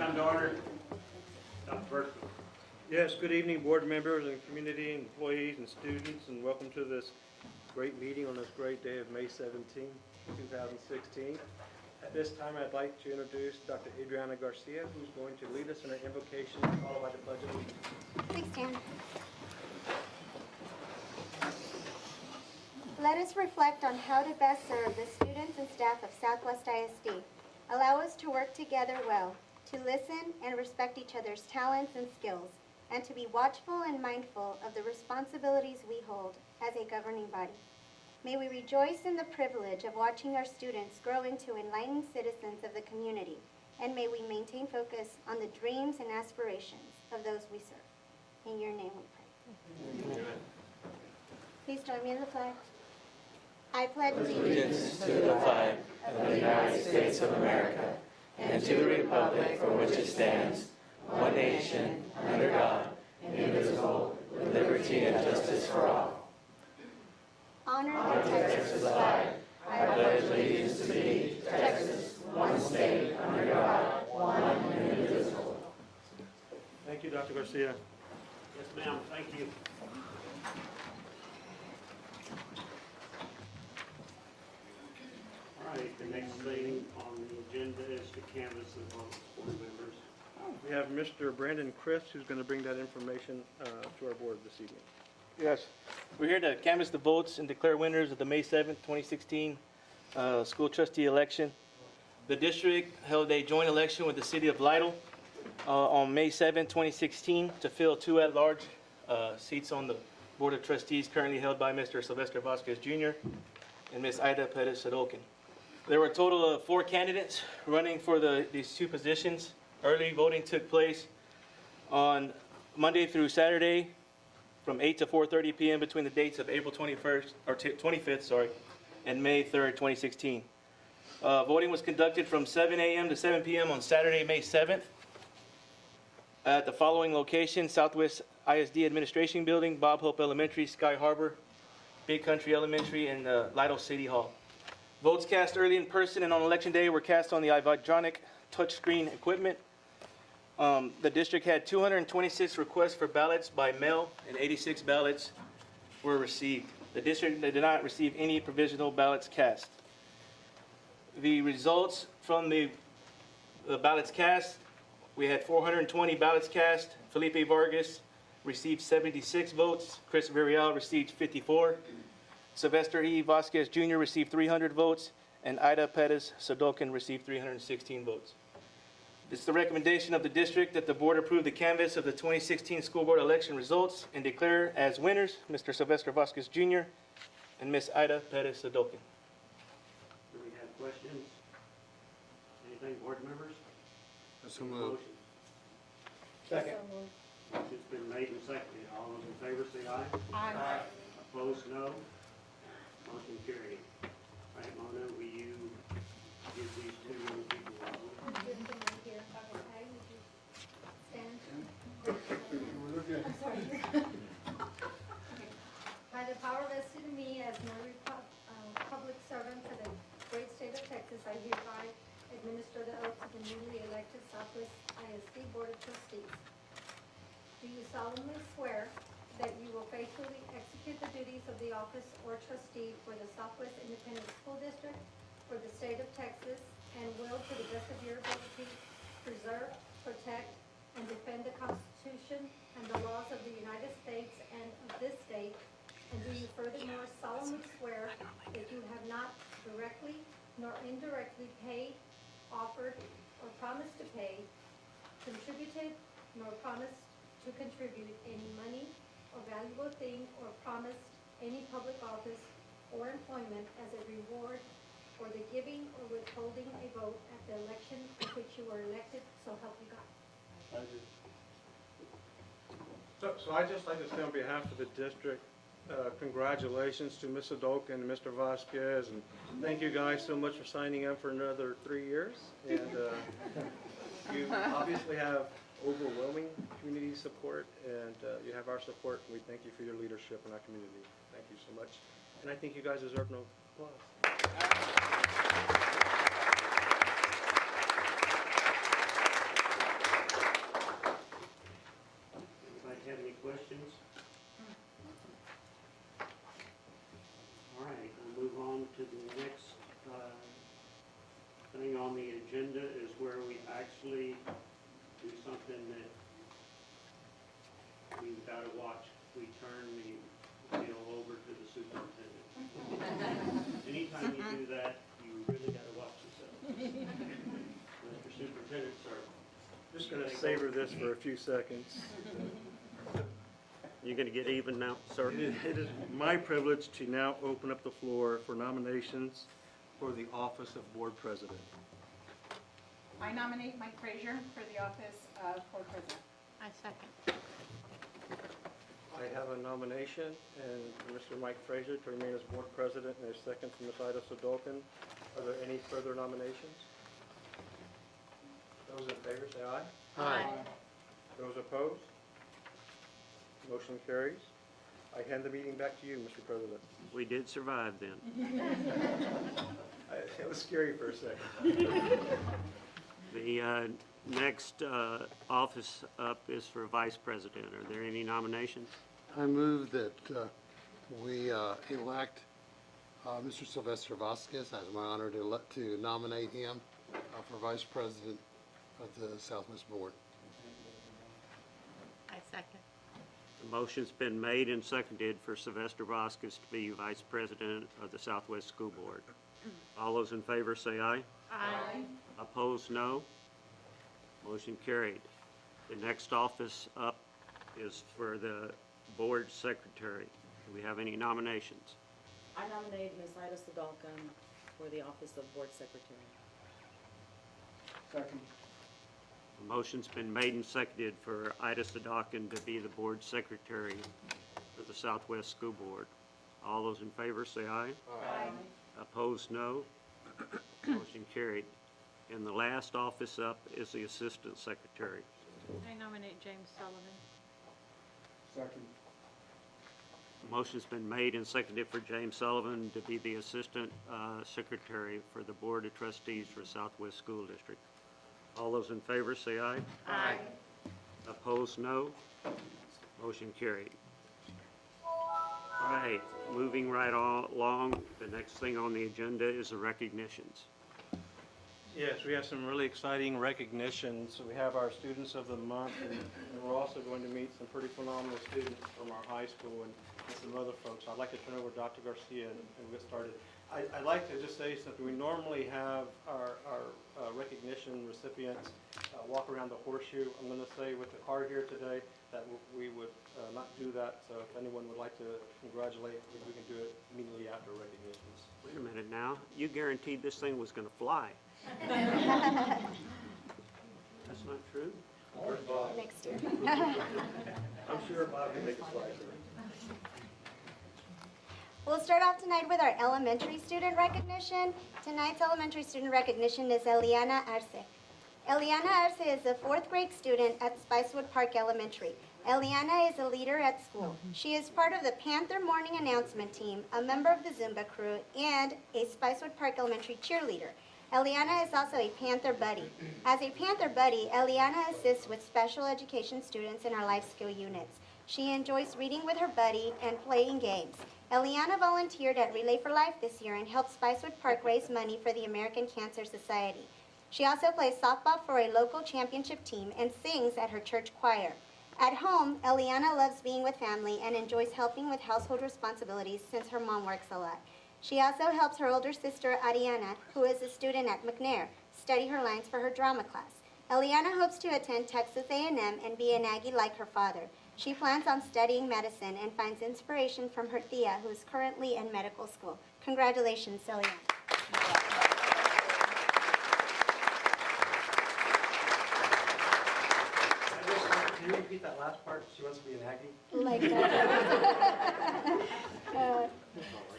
come to order. Dr. Burton. Yes, good evening, board members and community employees and students, and welcome to this great meeting on this great day of May 17, 2016. At this time, I'd like to introduce Dr. Adriana Garcia, who's going to lead us in an invocation followed by the Pledge of Allegiance. Please stand. Let us reflect on how to best serve the students and staff of Southwest ISD. Allow us to work together well, to listen and respect each other's talents and skills, and to be watchful and mindful of the responsibilities we hold as a governing body. May we rejoice in the privilege of watching our students grow into enlightened citizens of the community, and may we maintain focus on the dreams and aspirations of those we serve. In your name we pray. Amen. Please join me in the flag. I pledge allegiance to the flag of the United States of America and to the republic for which it stands, one nation, under God, indivisible, with liberty and justice for all. Honor the Texas flag. I pledge allegiance to thee, Texas, one state, under God, one and indivisible. Thank you, Dr. Garcia. Yes, ma'am. Thank you. All right, the next thing on the agenda is to canvass the vote, board members. We have Mr. Brandon Chris, who's going to bring that information to our board this evening. Yes, we're here to canvass the votes and declare winners of the May 7th, 2016 school trustee election. The district held a joint election with the city of Lytle on May 7, 2016 to fill two at-large seats on the board of trustees currently held by Mr. Sylvester Vasquez Jr. and Ms. Ida Perez-Sadolkin. There were a total of 4 candidates running for these two positions. Early voting took place on Monday through Saturday from 8 to 4:30 p.m. between the dates of April 25th, and May 3rd, 2016. Voting was conducted from 7 a.m. to 7 p.m. on Saturday, May 7th at the following locations: Southwest ISD Administration Building, Bob Hope Elementary, Sky Harbor, Big Country Elementary, and Lytle City Hall. Votes cast early in person and on election day were cast on the Ivadronic touchscreen equipment. The district had 226 requests for ballots by mail and 86 ballots were received. The district did not receive any provisional ballots cast. The results from the ballots cast, we had 420 ballots cast. Felipe Vargas received 76 votes. Chris Villarreal received 54. Sylvester E. Vasquez Jr. received 300 votes, and Ida Perez-Sadolkin received 316 votes. It's the recommendation of the district that the board approve the canvass of the 2016 school board election results and declare as winners Mr. Sylvester Vasquez Jr. and Ms. Ida Perez-Sadolkin. Do we have questions? Anything, board members? So moved. Motion. Second. Motion's been made and seconded. All those in favor say aye. Aye. Opposed, no. Motion carried. All right, Mona, will you give these two young people a vote? By the power vested in me as my public servant for the great state of Texas, I hereby administer the oath of the newly elected Southwest ISD Board of Trustees. Do you solemnly swear that you will faithfully execute the duties of the office or trustee for the Southwest Independent School District for the state of Texas, and will, to the best of your ability, preserve, protect, and defend the Constitution and the laws of the United States and of this state? And do you furthermore solemnly swear that you have not directly nor indirectly paid, offered, or promised to pay, contributed, nor promised to contribute any money or valuable thing, or promised any public office or employment as a reward for the giving or withholding a vote at the election in which you were elected, so help you God? So I'd just like to say on behalf of the district, congratulations to Ms. Sadolkin and Mr. Vasquez, and thank you guys so much for signing up for another 3 years. And you obviously have overwhelming community support, and you have our support, and we thank you for your leadership in our community. Thank you so much. And I think you guys deserve no applause. the next thing on the agenda is where we actually do something that we've got to watch. We turn the deal over to the superintendent. Anytime you do that, you really got to watch yourself. Mr. Superintendent, sir. Just going to savor this for a few seconds. You going to get even now, sir? It is my privilege to now open up the floor for nominations for the office of board president. I nominate Mike Frazier for the office of board president. I second. I have a nomination, and Mr. Mike Frazier to remain as board president, and a second from Ms. Ida Sodolkin. Are there any further nominations? Those in favor, say aye. Aye. Those opposed? Motion carries. I hand the meeting back to you, Mr. President. We did survive then. It was scary for a second. The next office up is for vice president. Are there any nominations? I move that we elect Mr. Sylvester Vasquez. It's my honor to nominate him for vice president of the Southwest Board. I second. The motion's been made and seconded for Sylvester Vasquez to be vice president of the Southwest School Board. All those in favor say aye. Aye. Opposed, no. Motion carried. The next office up is for the board secretary. Do we have any nominations? I nominate Ms. Ida Sodolkin for the office of board secretary. Second. The motion's been made and seconded for Ida Sodolkin to be the board secretary for the Southwest School Board. All those in favor say aye. Aye. Opposed, no. Motion carried. And the last office up is the assistant secretary. I nominate James Sullivan. Second. The motion's been made and seconded for James Sullivan to be the assistant secretary for the Board of Trustees for Southwest School District. All those in favor say aye. Aye. Opposed, no. Motion carried. All right, moving right along, the next thing on the agenda is the recognitions. Yes, we have some really exciting recognitions. We have our Students of the Month, and we're also going to meet some pretty phenomenal students from our high school and some other folks. I'd like to turn over to Dr. Garcia and get started. I'd like to just say something. We normally have our recognition recipients walk around the horseshoe. I'm going to say with the card here today that we would not do that. So if anyone would like to congratulate, we can do it immediately after recognitions. Wait a minute now, you guaranteed this thing was going to fly. That's not true? Next year. I'm sure Bob can make a slide. We'll start off tonight with our elementary student recognition. Tonight's elementary student recognition is Eliana Arce. Eliana Arce is a 4th grade student at Spicewood Park Elementary. Eliana is a leader at school. She is part of the Panther Morning Announcement Team, a member of the Zumba crew, and a Spicewood Park Elementary cheerleader. Eliana is also a Panther Buddy. As a Panther Buddy, Eliana assists with special education students in our life skill units. She enjoys reading with her buddy and playing games. Eliana volunteered at Relay for Life this year and helped Spicewood Park raise money for the American Cancer Society. She also plays softball for a local championship team and sings at her church choir. At home, Eliana loves being with family and enjoys helping with household responsibilities since her mom works a lot. She also helps her older sister, Ariana, who is a student at McNair, study her lines for her drama class. Eliana hopes to attend Texas A&M and be an Aggie like her father. She plans on studying medicine and finds inspiration from her tia, who is currently in medical school. Congratulations, Eliana. Can you repeat that last part? She wants to be an Aggie? Like that.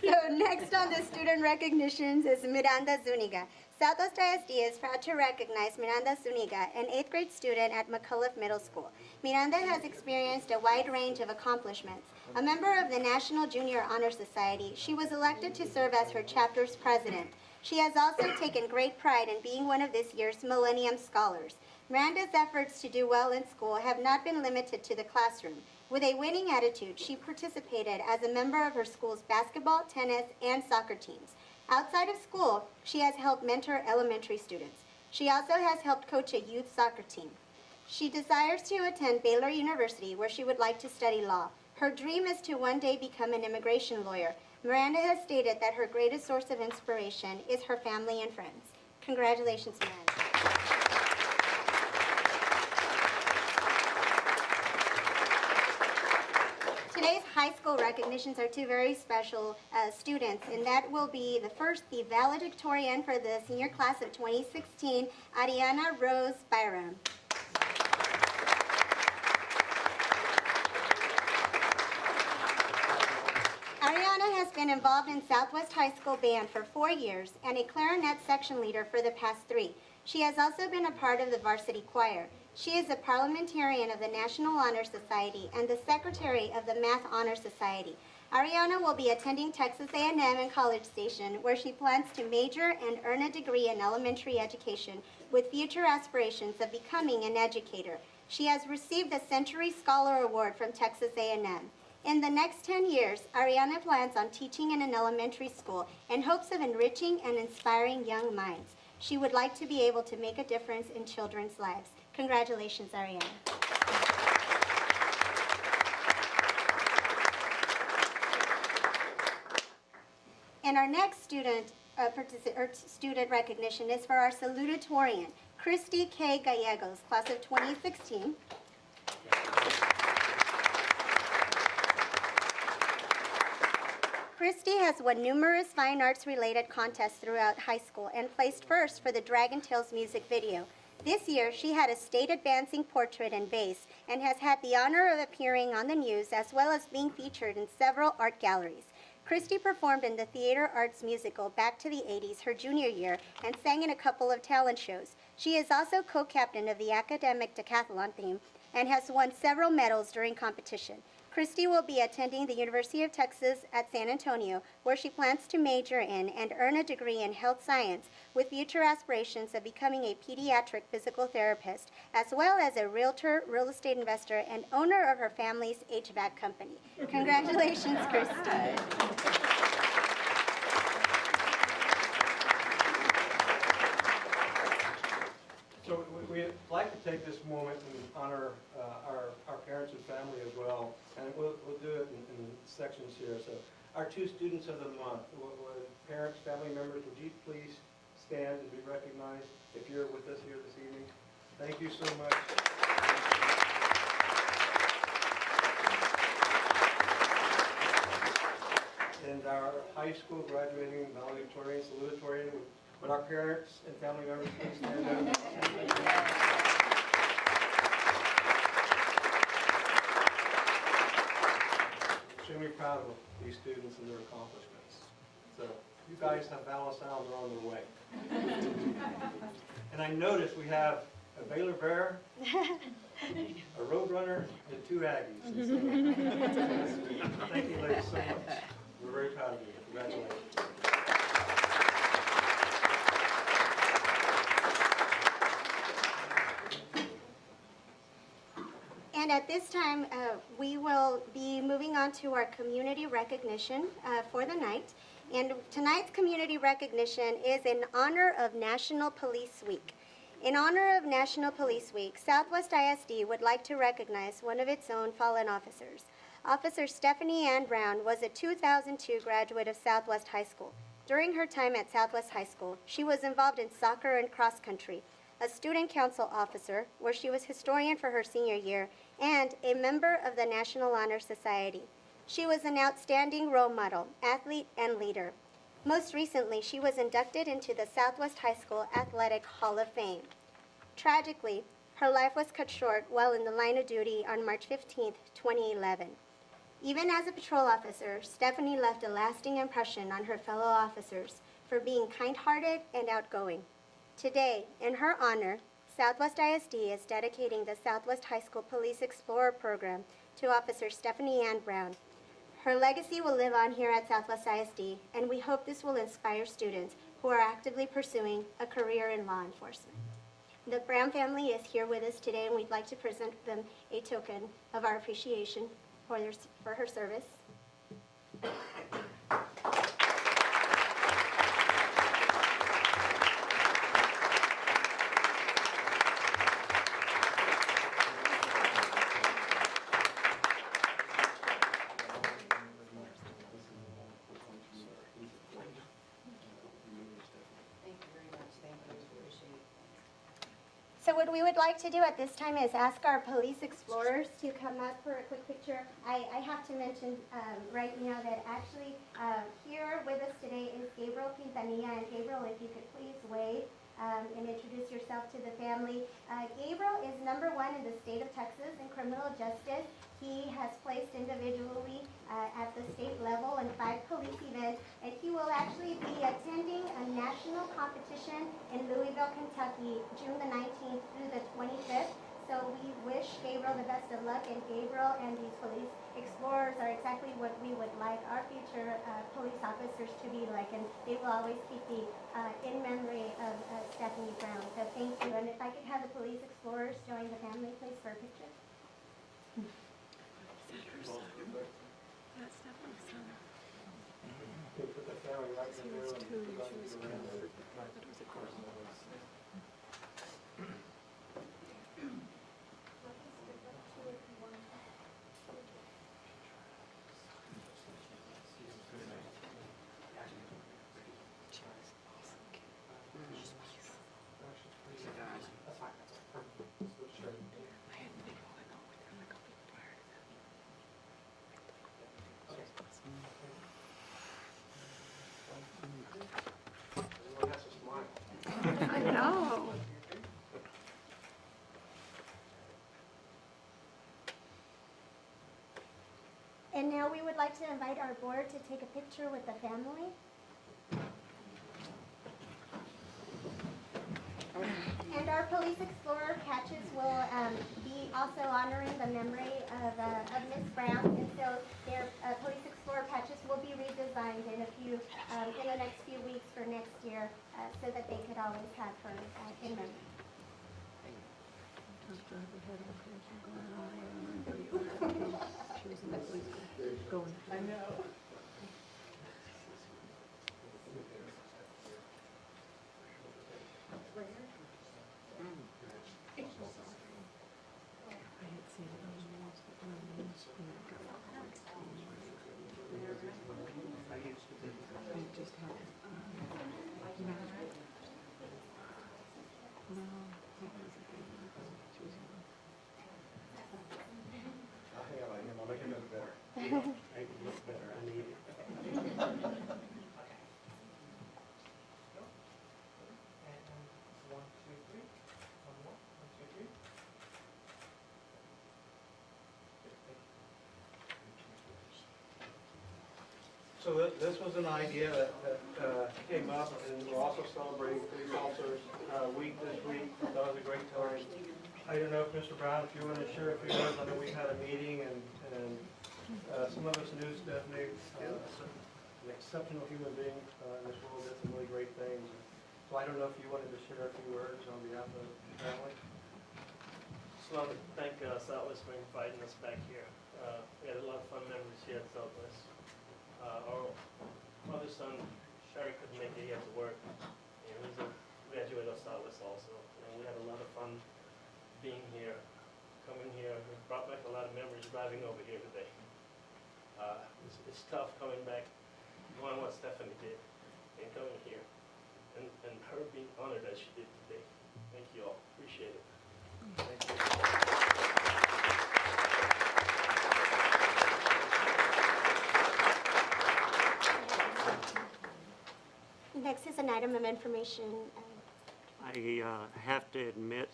So next on the student recognitions is Miranda Zuniga. Southwest ISD is proud to recognize Miranda Zuniga, an 8th grade student at McCullough Middle School. Miranda has experienced a wide range of accomplishments. A member of the National Junior Honor Society, she was elected to serve as her chapter's president. She has also taken great pride in being one of this year's Millennium Scholars. Miranda's efforts to do well in school have not been limited to the classroom. With a winning attitude, she participated as a member of her school's basketball, tennis, and soccer teams. Outside of school, she has helped mentor elementary students. She also has helped coach a youth soccer team. She desires to attend Baylor University, where she would like to study law. Her dream is to one day become an immigration lawyer. Miranda has stated that her greatest source of inspiration is her family and friends. Congratulations, Miranda. Today's high school recognitions are two very special students, and that will be the first, the valedictorian for the senior class of 2016, Ariana Rose Byram. Ariana has been involved in Southwest High School Band for 4 years and a clarinet section leader for the past 3. She has also been a part of the varsity choir. She is a parliamentarian of the National Honor Society and the secretary of the Math Honor Society. Ariana will be attending Texas A&M and College Station, where she plans to major and earn a degree in elementary education with future aspirations of becoming an educator. She has received the Century Scholar Award from Texas A&M. In the next 10 years, Ariana plans on teaching in an elementary school in hopes of enriching and inspiring young minds. She would like to be able to make a difference in children's lives. Congratulations, Ariana. And our next student recognition is for our salutatorian, Christy K. Gallegos, class of 2016. Christy has won numerous fine arts related contests throughout high school and placed first for the Dragon Tales music video. This year, she had a state advancing portrait and vase and has had the honor of appearing on the news as well as being featured in several art galleries. Christy performed in the theater arts musical Back to the 80s her junior year and sang in a couple of talent shows. She is also co-captain of the academic decathlon team and has won several medals during competition. Christy will be attending the University of Texas at San Antonio, where she plans to major in and earn a degree in health science with future aspirations of becoming a pediatric physical therapist, as well as a realtor, real estate investor, and owner of her family's HVAC company. Congratulations, Christy. So we'd like to take this moment and honor our parents and family as well, and we'll do it in sections here. So our 2 students of the month, parents, family members, would you please stand and be recognized if you're with us here this evening? Thank you so much. And our high school graduating valedictorian, salutatorian, would our parents and family members please stand up? Extremely proud of these students and their accomplishments. So you guys have Valor Sounds are on their way. And I noticed we have a Baylor Bear, a Roadrunner, and 2 Aggies. And so, thank you ladies so much. We're very proud of you. Congratulations. And at this time, we will be moving on to our community recognition for the night. And tonight's community recognition is in honor of National Police Week. In honor of National Police Week, Southwest ISD would like to recognize one of its own fallen officers. Officer Stephanie Ann Brown was a 2002 graduate of Southwest High School. During her time at Southwest High School, she was involved in soccer and cross country, a student council officer, where she was historian for her senior year, and a member of the National Honor Society. She was an outstanding role model, athlete, and leader. Most recently, she was inducted into the Southwest High School Athletic Hall of Fame. Tragically, her life was cut short while in the line of duty on March 15, 2011. Even as a patrol officer, Stephanie left a lasting impression on her fellow officers for being kind-hearted and outgoing. Today, in her honor, Southwest ISD is dedicating the Southwest High School Police Explorer Program to Officer Stephanie Ann Brown. Her legacy will live on here at Southwest ISD, and we hope this will inspire students who are actively pursuing a career in law enforcement. The Brown family is here with us today, and we'd like to present them a token of our appreciation for her service. So what we would like to do at this time is ask our police explorers to come up for a quick picture. I have to mention right now that actually here with us today is Gabriel Quintanilla. And Gabriel, if you could please wave and introduce yourself to the family. Gabriel is #1 in the state of Texas in criminal justice. He has placed individually at the state level in 5 police events, and he will actually be attending a national competition in Louisville, Kentucky, June the 19th through the 25th. So we wish Gabriel the best of luck, and Gabriel and these police explorers are exactly what we would like our future police officers to be like, and they will always keep the in memory of Stephanie Brown. So thank you, and if I could have the police explorers join the family, please, for a picture. And now we would like to invite our board to take a picture with the family. And our police explorer patches will be also honoring the memory of Miss Brown. And so their police explorer patches will be redesigned in the next few weeks for next year so that they could always have her in memory. I know. Make it look better, I need it. So this was an idea that came up, and we're also celebrating Police Officers Week this week. That was a great time. I don't know if Mr. Brown, if you want to share a few words. I know we had a meeting, and some of us knew Stephanie, an exceptional human being in this world, did some really great things. So I don't know if you wanted to share a few words on behalf of the family. Just want to thank Southwest for inviting us back here. We had a lot of fun memories here at Southwest. Our mother's son, Sherry, couldn't make it. He had to work. And he's a graduate of Southwest also. And we had a lot of fun being here, coming here. It brought back a lot of memories driving over here today. It's tough coming back, doing what Stephanie did, and coming here, and her being honored as she did today. Thank you all. Appreciate it. Thank you. Next is an item of information. I have to admit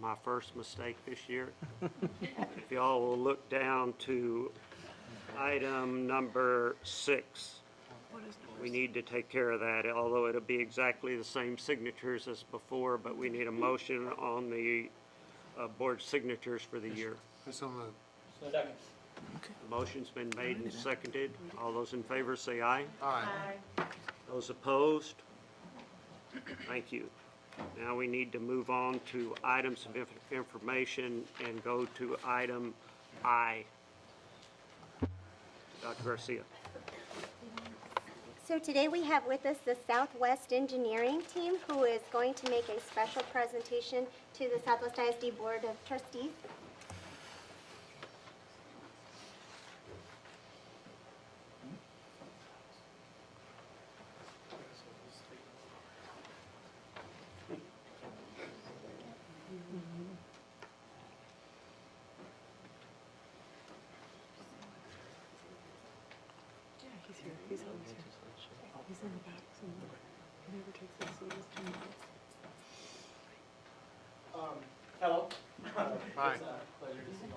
my first mistake this year. If y'all will look down to item number 6. We need to take care of that, although it'll be exactly the same signatures as before, but we need a motion on the board signatures for the year. So moved. Second. The motion's been made and seconded. All those in favor say aye. Aye. Those opposed? Thank you. Now we need to move on to items of information and go to item I. Dr. Garcia. So today we have with us the Southwest Engineering team who is going to make a special presentation to the Southwest ISD Board of Trustees. He's always here. He's in the back somewhere. He never takes his seat. He's 10 minutes. Hello. Hi. It's a pleasure to see you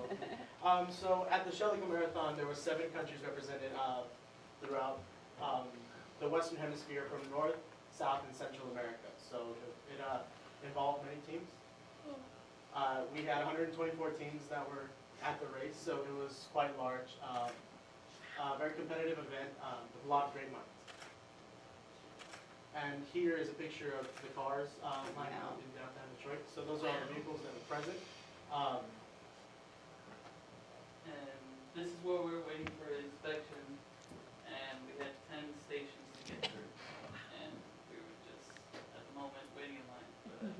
all. So at the Shellico Marathon, there were 7 countries represented throughout the Western Hemisphere from North, South, and Central America. So it involved many teams. We had 124 teams that were at the race, so it was quite large. Very competitive event with a lot of great minds. And here is a picture of the cars lined out in downtown Detroit. So those are all the vehicles that were present. And this is where we were waiting for inspection, and we had 10 stations to get through. And we were just, at the moment, waiting in line for that.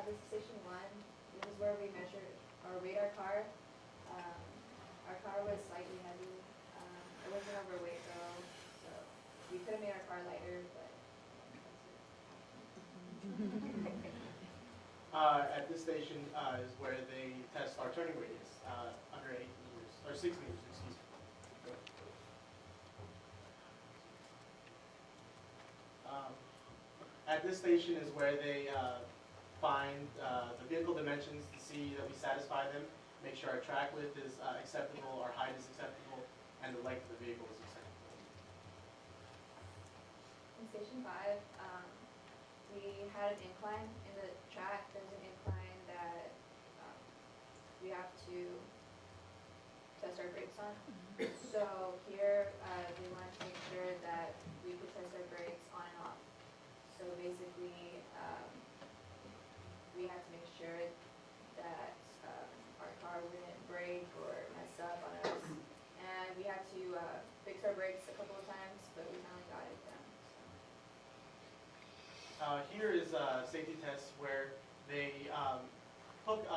This is station 1. This is where we measured our radar car. Our car was slightly heavy. It wasn't overweight though, so we could have made our car lighter, but At this station is where they test our turning radius under 8 meters, or 6 meters, excuse me. At this station is where they find the vehicle dimensions to see that we satisfy them, make sure our track width is acceptable, our height is acceptable, and the length of the vehicle is acceptable. in station 5, we had an incline in the track. There's an incline that we have to test our brakes on. So here, we wanted to make sure that we could test our brakes on and off. So basically, we had to make sure that our car wouldn't break or mess up on us. And we had to fix our brakes a couple of times, but we finally got it done. Here is a safety test where they hook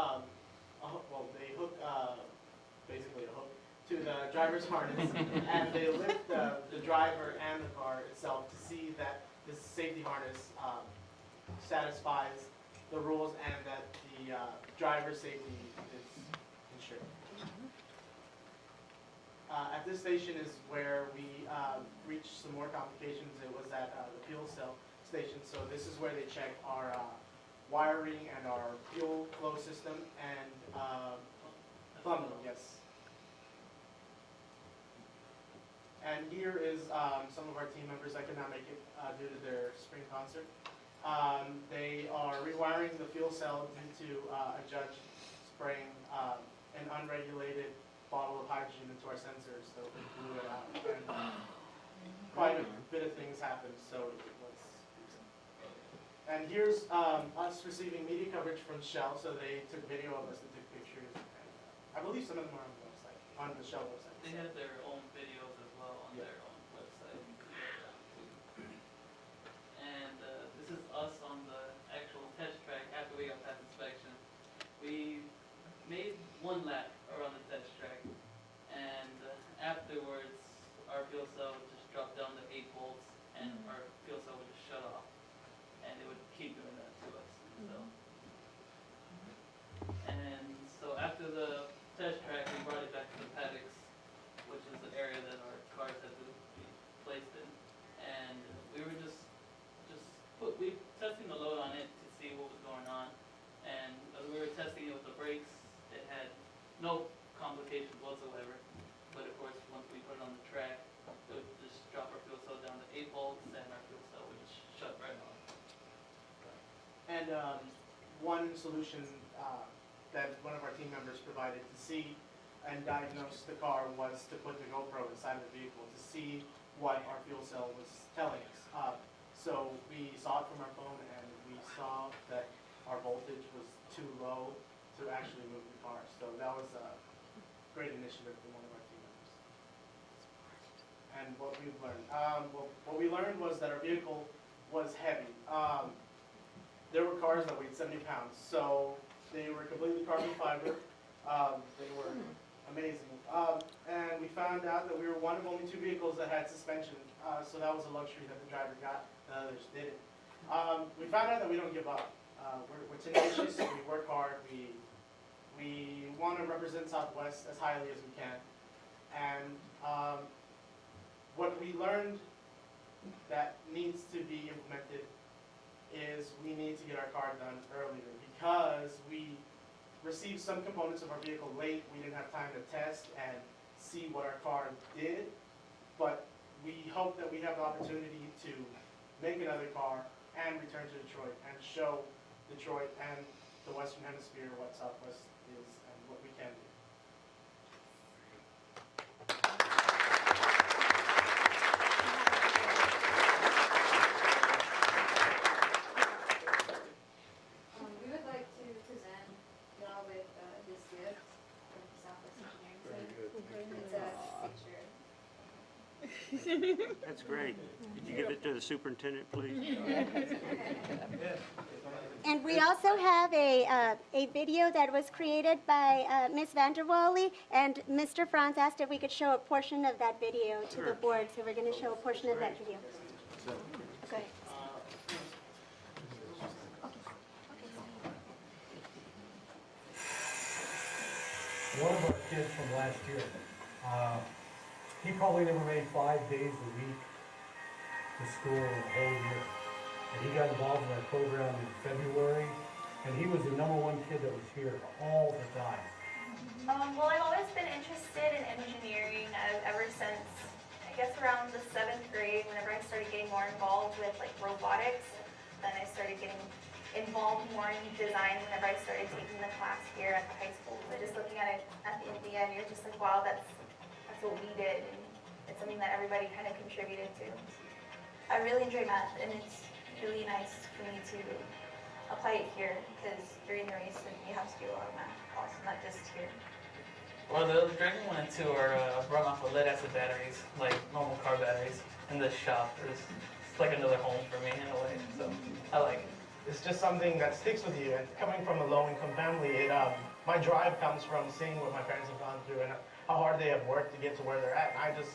basically a hook to the driver's harness, and they lift the driver and the car itself to see that this safety harness satisfies the rules and that the driver's safety is ensured. At this station is where we reached some more complications. It was at the fuel cell station. So this is where they check our wiring and our fuel flow system and plumbing, yes. And here is some of our team members that could not make it due to their spring concert. They are rewiring the fuel cell due to a judge spraying an unregulated bottle of hydrogen into our sensors, so we blew it out. And quite a bit of things happened, so it was. And here's us receiving media coverage from Shell, so they took video of us and took pictures. And, I believe some of them are on the website, on the Shell website. They had their own videos as well on their own website. And this is us on the actual test track after we got past inspection. We made one lap around the test track, and afterwards our fuel cell would just drop down to 8 volts, and our fuel cell would just shut off, and it would keep doing that to us. So after the test track, we brought it back to the paddocks, which is the area that our cars had to be placed in, and we were we testing the load on it to see what was going on, and as we were testing it with the brakes, it had no complications whatsoever. But of course, once we put it on the track, it would just drop our fuel cell down to 8 volts, and our fuel cell would just shut right off. And one solution that one of our team members provided to see and diagnose the car was to put the GoPro inside of the vehicle to see what our fuel cell was telling us. So we saw it from our phone, and we saw that our voltage was too low to actually move the car. So that was a great initiative from one of our team members. And what we've learned, what we learned was that our vehicle was heavy. There were cars that weighed 70 pounds, so they were completely carbon fiber. They were amazing. And we found out that we were one of only 2 vehicles that had suspension, so that was a luxury that the driver got, the others didn't. We found out that we don't give up. We're tenacious, we work hard, we want to represent Southwest as highly as we can. And what we learned that needs to be implemented is we need to get our car done earlier because we received some components of our vehicle late. We didn't have time to test and see what our car did, but we hope that we have the opportunity to make another car and return to Detroit and show Detroit and the Western Hemisphere what Southwest is and what we can do. We would like to present y'all with this gift from the Southwest Engineering Team. It's a picture. That's great. Could you give it to the superintendent, please? And we also have a video that was created by Ms. Vanderwally, and Mr. Franz asked if we could show a portion of that video to the board, so we're going to show a portion of that video. Go ahead. One of our kids from last year, he probably never made 5 days a week to school in the whole year. And he got involved in our program in February, and he was the #1 kid that was here all the time. Well, I've always been interested in engineering ever since, I guess, around the 7th grade, whenever I started getting more involved with like robotics. Then I started getting involved more in design whenever I started taking the class here at the high school. So just looking at it at the end, you're just like, wow, that's what we did, and it's something that everybody kind of contributed to. I really enjoy math, and it's really nice for me to apply it here, because during the race you have to do a lot of math also, not just here. Well, the Dragon 1 and 2 are run off of lead acid batteries, like normal car batteries. And this shop is it's like another home for me in a way, so I like it. It's just something that sticks with you. And coming from a low-income family, my drive comes from seeing what my parents have gone through and how hard they have worked to get to where they're at. And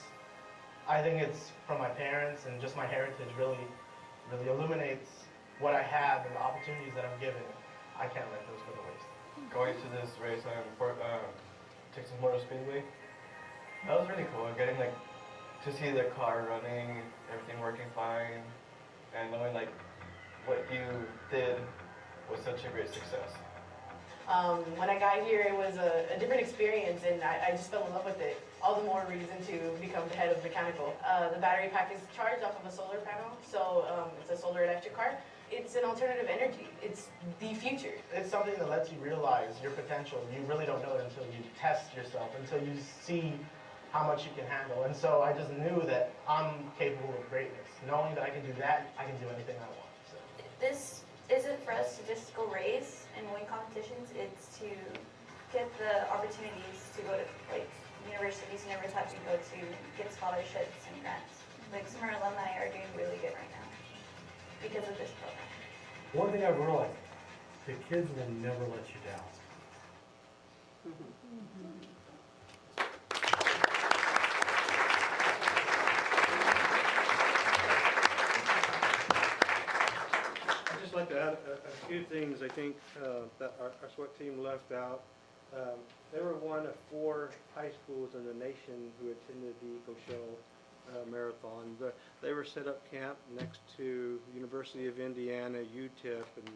I think it's from my parents, and just my heritage really illuminates what I have and the opportunities that I'm given. I can't let those go to waste. Going to this race on Texas Motor Speedway, that was really cool. Getting to see the car running, everything working fine, and knowing what you did was such a great success. When I got here, it was a different experience, and I just fell in love with it. All the more reason to become the head of mechanical. The battery pack is charged off of a solar panel, so it's a solar electric car. It's an alternative energy. It's the future. It's something that lets you realize your potential. You really don't know it until you test yourself, until you see how much you can handle. And so I just knew that I'm capable of greatness. Knowing that I can do that, I can do anything I want. So. This isn't for us to just go race and win competitions. It's to get the opportunities to go to universities you never thought you'd go to, get scholarships and grants. Some of our alumni are doing really good right now because of this program. One thing I've realized, the kids will never let you down. I'd just like to add a few things I think that our SWAT team left out. They were one of 4 high schools in the nation who attended the Eco Show Marathon. They were set up camp next to University of Indiana, UTIP, and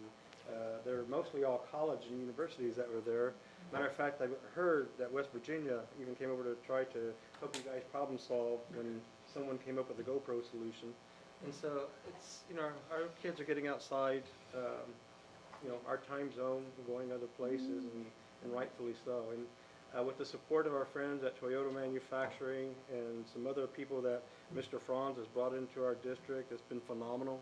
they were mostly all college and universities that were there. Matter of fact, I heard that West Virginia even came over to try to help you guys problem solve when someone came up with a GoPro solution. And so it's, our kids are getting outside, our time zone, going other places, and rightfully so. And with the support of our friends at Toyota Manufacturing and some other people that Mr. Franz has brought into our district, it's been phenomenal.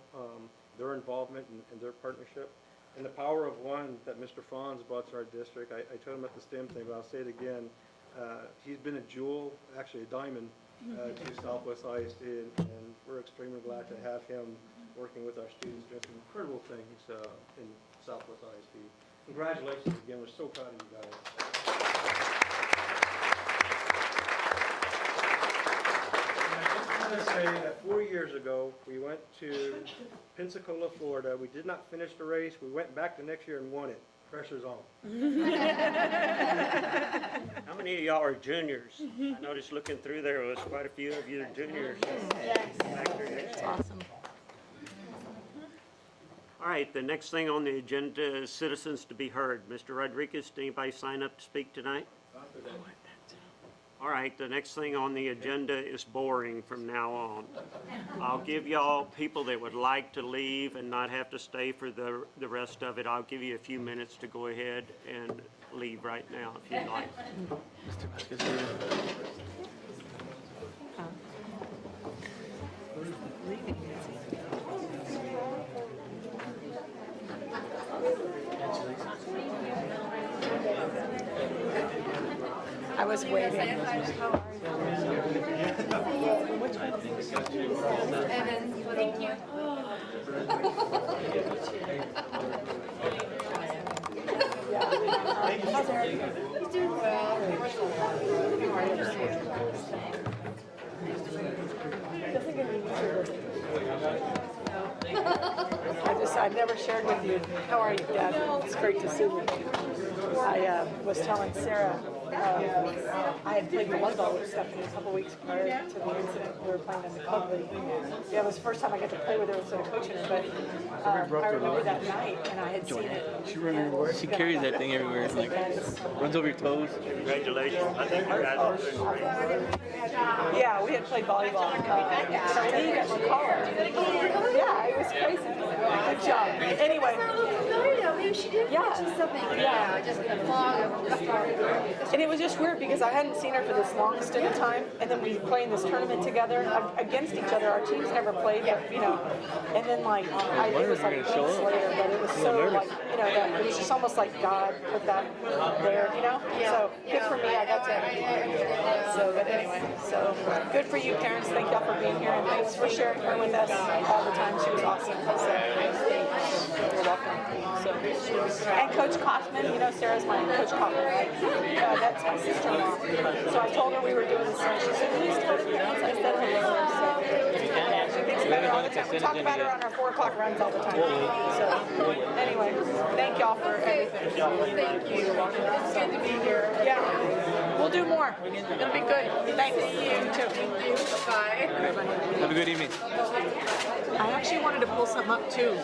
Their involvement and their partnership. And the power of one that Mr. Franz brought to our district, I told him at the STEM thing, but I'll say it again. He's been a jewel, actually a diamond, to Southwest ISD, and we're extremely glad to have him working with our students doing some incredible things in Southwest ISD. Congratulations again, we're so proud of you guys. I just want to say that 4 years ago, we went to Pensacola, Florida. We did not finish the race. We went back the next year and won it. Pressure's on. How many of y'all are juniors? I noticed looking through there was quite a few of you are juniors. That's awesome. All right, the next thing on the agenda is citizens to be heard. Mr. Rodriguez, did anybody sign up to speak tonight? All right, the next thing on the agenda is boring from now on. I'll give y'all people that would like to leave and not have to stay for the rest of it. I'll give you a few minutes to go ahead and leave right now if you'd like. I was waiting. Thank you. How's Eric? He's doing well. Doesn't get any easier, does it? I've never shared with you. How are you, Dad? It's great to see you. I was telling Sarah, I had played volleyball with Stephanie a couple weeks prior to the incident. We were playing in the club league. Yeah, it was the first time I got to play with her instead of coaching her, but I remember that night and I had seen it. She running everywhere. She carries that thing everywhere. It's like runs over your toes. Congratulations. I think you guys are doing great. Yeah, we had played volleyball in our league at McCullough. Yeah, it was crazy. Good job. Anyway. Yeah. And it was just weird because I hadn't seen her for this longest of a time, and then we play in this tournament together against each other. Our teams never played, but, you know, and then like it was like weeks later, but it was so like, you know, that it was just almost like God put that there, you know. So good for me. I got to. So, but anyway, so good for you, parents. Thank y'all for being here, and thanks for sharing her with us all the time. She was awesome. So you're welcome. So, and Coach Kaufman, you know, Sarah's my Coach Kaufman, right? That's my sister-in-law. So I told her we were doing this, and she said, please tell the parents I said hello. So she thinks about her all the time. We talk about her on our 4 o'clock runs all the time. So anyway, thank y'all for everything. Thank you. It's good to be here. Yeah. We'll do more. It'll be good. Thanks. You too. Bye. Have a good evening. I actually wanted to pull something up too.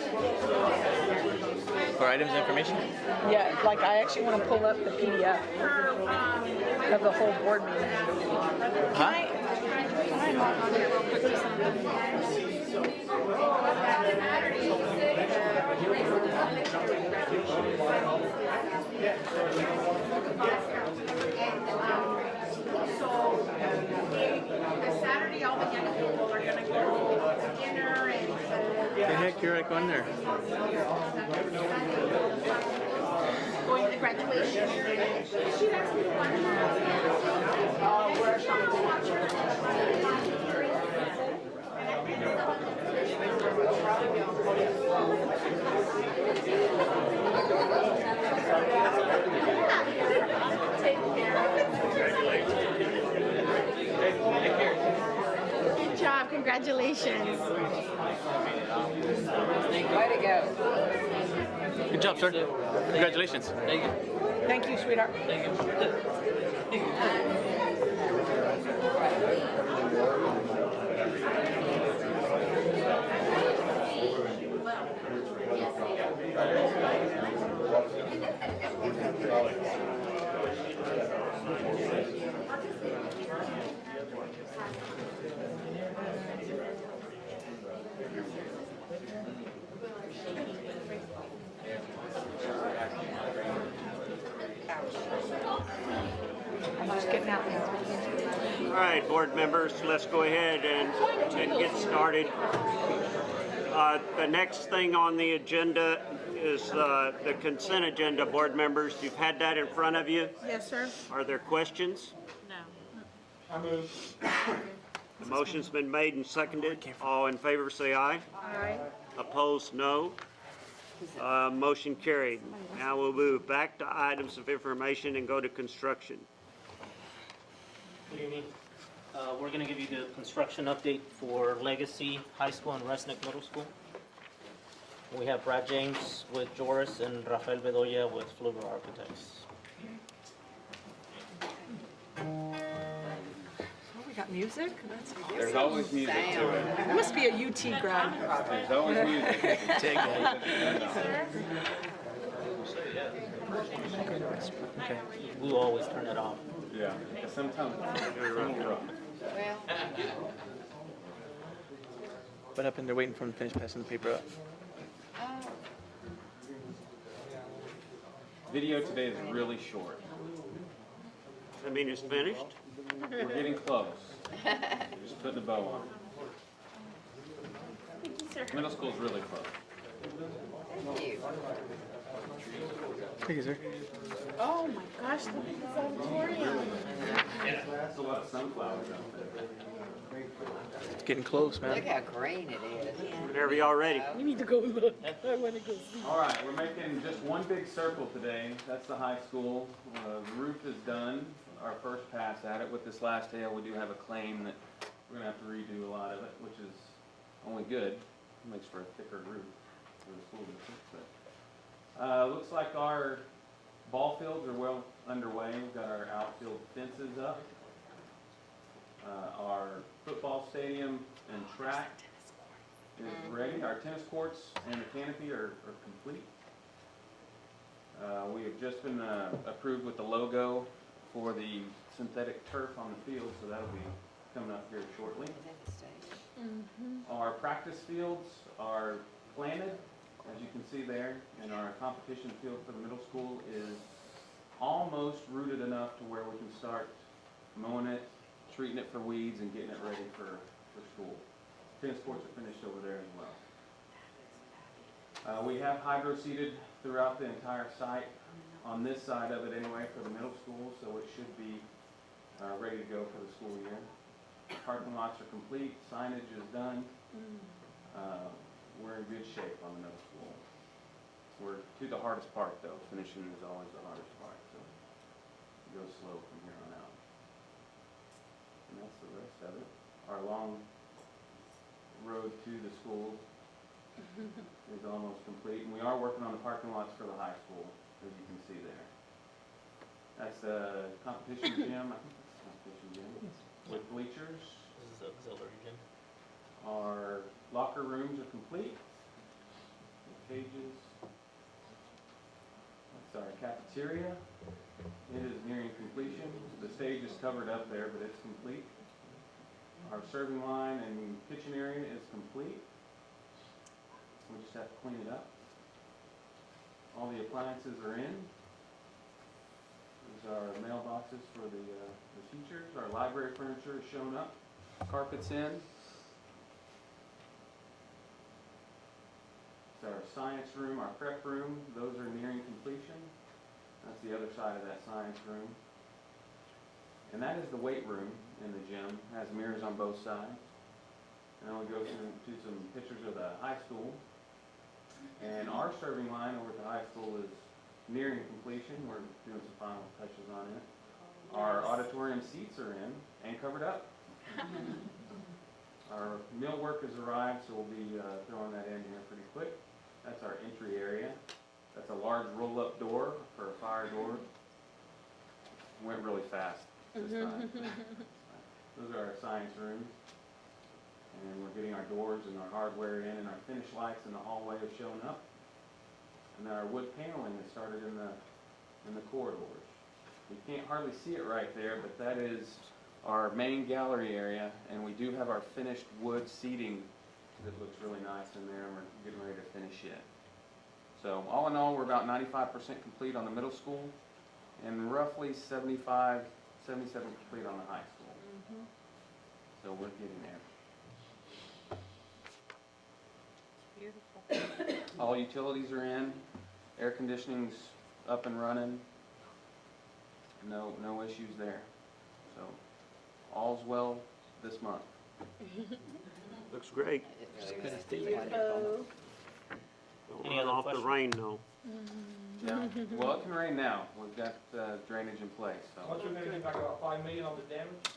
For items and information? Yeah, like I actually want to pull up the PDF of the whole board meeting. Can I log on here real quick to something? Saturday, all the young people are gonna go to dinner and. The heck, you're like on there. Going to the graduation. She asked me Good job, congratulations. Way to go. Good job, sir. Congratulations. Thank you. Thank you, sweetheart. Thank you. I'm just getting out now. All right, board members, let's go ahead and get started. The next thing on the agenda is the consent agenda, board members. You've had that in front of you. Yes, sir. Are there questions? No. I move. The motion's been made and seconded. All in favor say aye. Aye. Opposed, no. Motion carried. Now we'll move back to items of information and go to construction. Good evening. We're going to give you the construction update for Legacy High School and Resnick Middle School. We have Brad James with Joris and Rafael Bedoya with Fluger Architects. Oh, we got music? That's awesome. There's always music to it. You must be a UT grad. There's always music. Take it. Okay. We will always turn it off. Yeah. Sometimes it's rough. What happened? They're waiting for him to finish passing the paper up. Video today is really short. I mean, it's finished? We're getting close. Just putting a bow on. Middle school's really close. Thank you. Thank you, sir. Oh my gosh, look at this auditorium. There's a lot of sunflowers out there. Getting close, man. Look how green it is. Whenever y'all ready. We need to go look. I want to go see. All right, we're making just one big circle today. That's the high school. The roof is done. Our first pass at it. With this last hail, we do have a claim that we're going to have to redo a lot of it, which is only good. It makes for a thicker roof for the school district. But looks like our ball fields are well underway. We've got our outfield fences up. Our football stadium and track is ready. Our tennis courts and the canopy are complete. We have just been approved with the logo for the synthetic turf on the field, so that'll be coming up here shortly. Our practice fields are planted, as you can see there, and our competition field for the middle school is almost rooted enough to where we can start mowing it, treating it for weeds, and getting it ready for school. Tennis courts are finished over there as well. We have hydro seeded throughout the entire site, on this side of it anyway, for the middle school, so it should be ready to go for the school year. Parking lots are complete, signage is done. We're in good shape on the middle school. We're to the hardest part though. Finishing is always the hardest part, so it goes slow from here on out. And that's the rest of it. Our long road to the school is almost complete, and we are working on the parking lots for the high school, as you can see there. That's the competition gym. I think that's the competition gym with bleachers. This is auxiliary gym. Our locker rooms are complete. The cages. That's our cafeteria. It is nearing completion. The stage is covered up there, but it's complete. Our serving line and kitchen area is complete. We just have to clean it up. All the appliances are in. These are mailboxes for the teachers. Our library furniture is shown up. Carpets in. It's our science room, our prep room. Those are nearing completion. That's the other side of that science room. And that is the weight room in the gym. It has mirrors on both sides. And then we go to some pictures of the high school. And our serving line over at the high school is nearing completion. We're doing some final touches on it. Our auditorium seats are in and covered up. Our millwork has arrived, so we'll be throwing that in here pretty quick. That's our entry area. That's a large roll-up door for a fire door. Went really fast this time. Those are our science rooms. And we're getting our doors and our hardware in, and our finish lights in the hallway have shown up. And then our wood paneling has started in the corridors. You can't hardly see it right there, but that is our main gallery area, and we do have our finished wood seating that looks really nice in there, and we're getting ready to finish it. So all in all, we're about 95% complete on the middle school, and roughly 75, 77 complete on the high school. So we're getting there. Beautiful. All utilities are in, air conditioning's up and running, no issues there. So all's well this month. Looks great. Beautiful. Any other off the rain though. Yeah. Well, it can rain now. We've got drainage in place. So. What's we gonna get back about $5 million on the damage?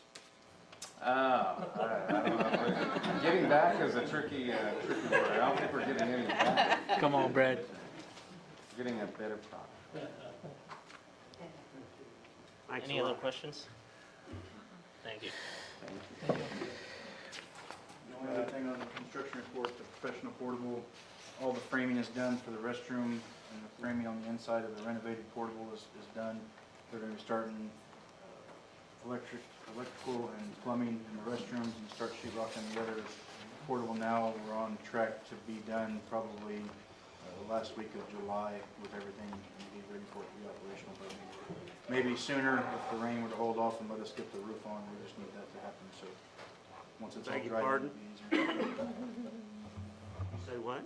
I don't know. Getting back is a tricky word. I don't think we're getting any back. Come on, Brad. Getting a better product. Thanks a Any other lot. questions? Thank you. Thank you. The only other thing on the construction report, the professional portable, all the framing is done for the restroom, and the framing on the inside of the renovated portable is done. They're gonna be starting electrical and plumbing in the restrooms and start sheet rocking the other portable now. We're on track to be done probably the last week of July with everything and be ready for it to be operational. But maybe sooner if the rain were to hold off and let us get the roof on. We just need that to happen. So once it's all Beg your dry, pardon? it'll be easier. You say what?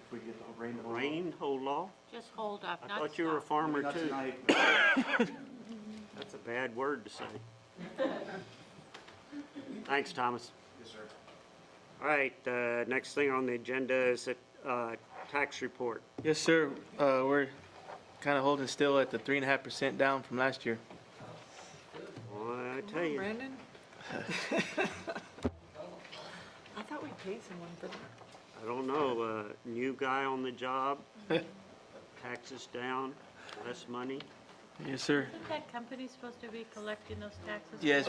If we get the rain to hold off. Rain, hold off? Just hold up, I not thought you were a stop. farmer Not too. tonight. That's a bad word to say. Thanks, Thomas. Yes, sir. All right, next thing on the agenda is a tax report. Yes, sir. We're kind of holding still at the 3.5% down from last year. Well, I tell you. Brandon? I thought we paid someone for that. I don't know, new guy on the job, taxes down, less money. Yes, sir. Isn't that company supposed to be collecting those taxes? Yes,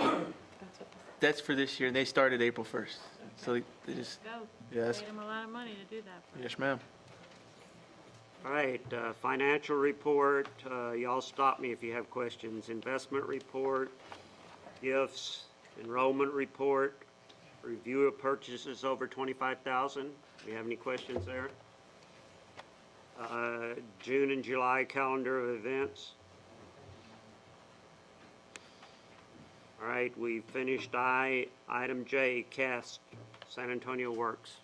that's for this year, and they started April 1st. So they just, Go. yes, Paid them a lot of money to do that. yes, ma'am. All right, financial report, y'all stop me if you have questions. Investment report, gifts, enrollment report, review of purchases over 25,000. Do you have any questions there? June and July calendar of events. All right, we finished item J, CAST, San Antonio Works.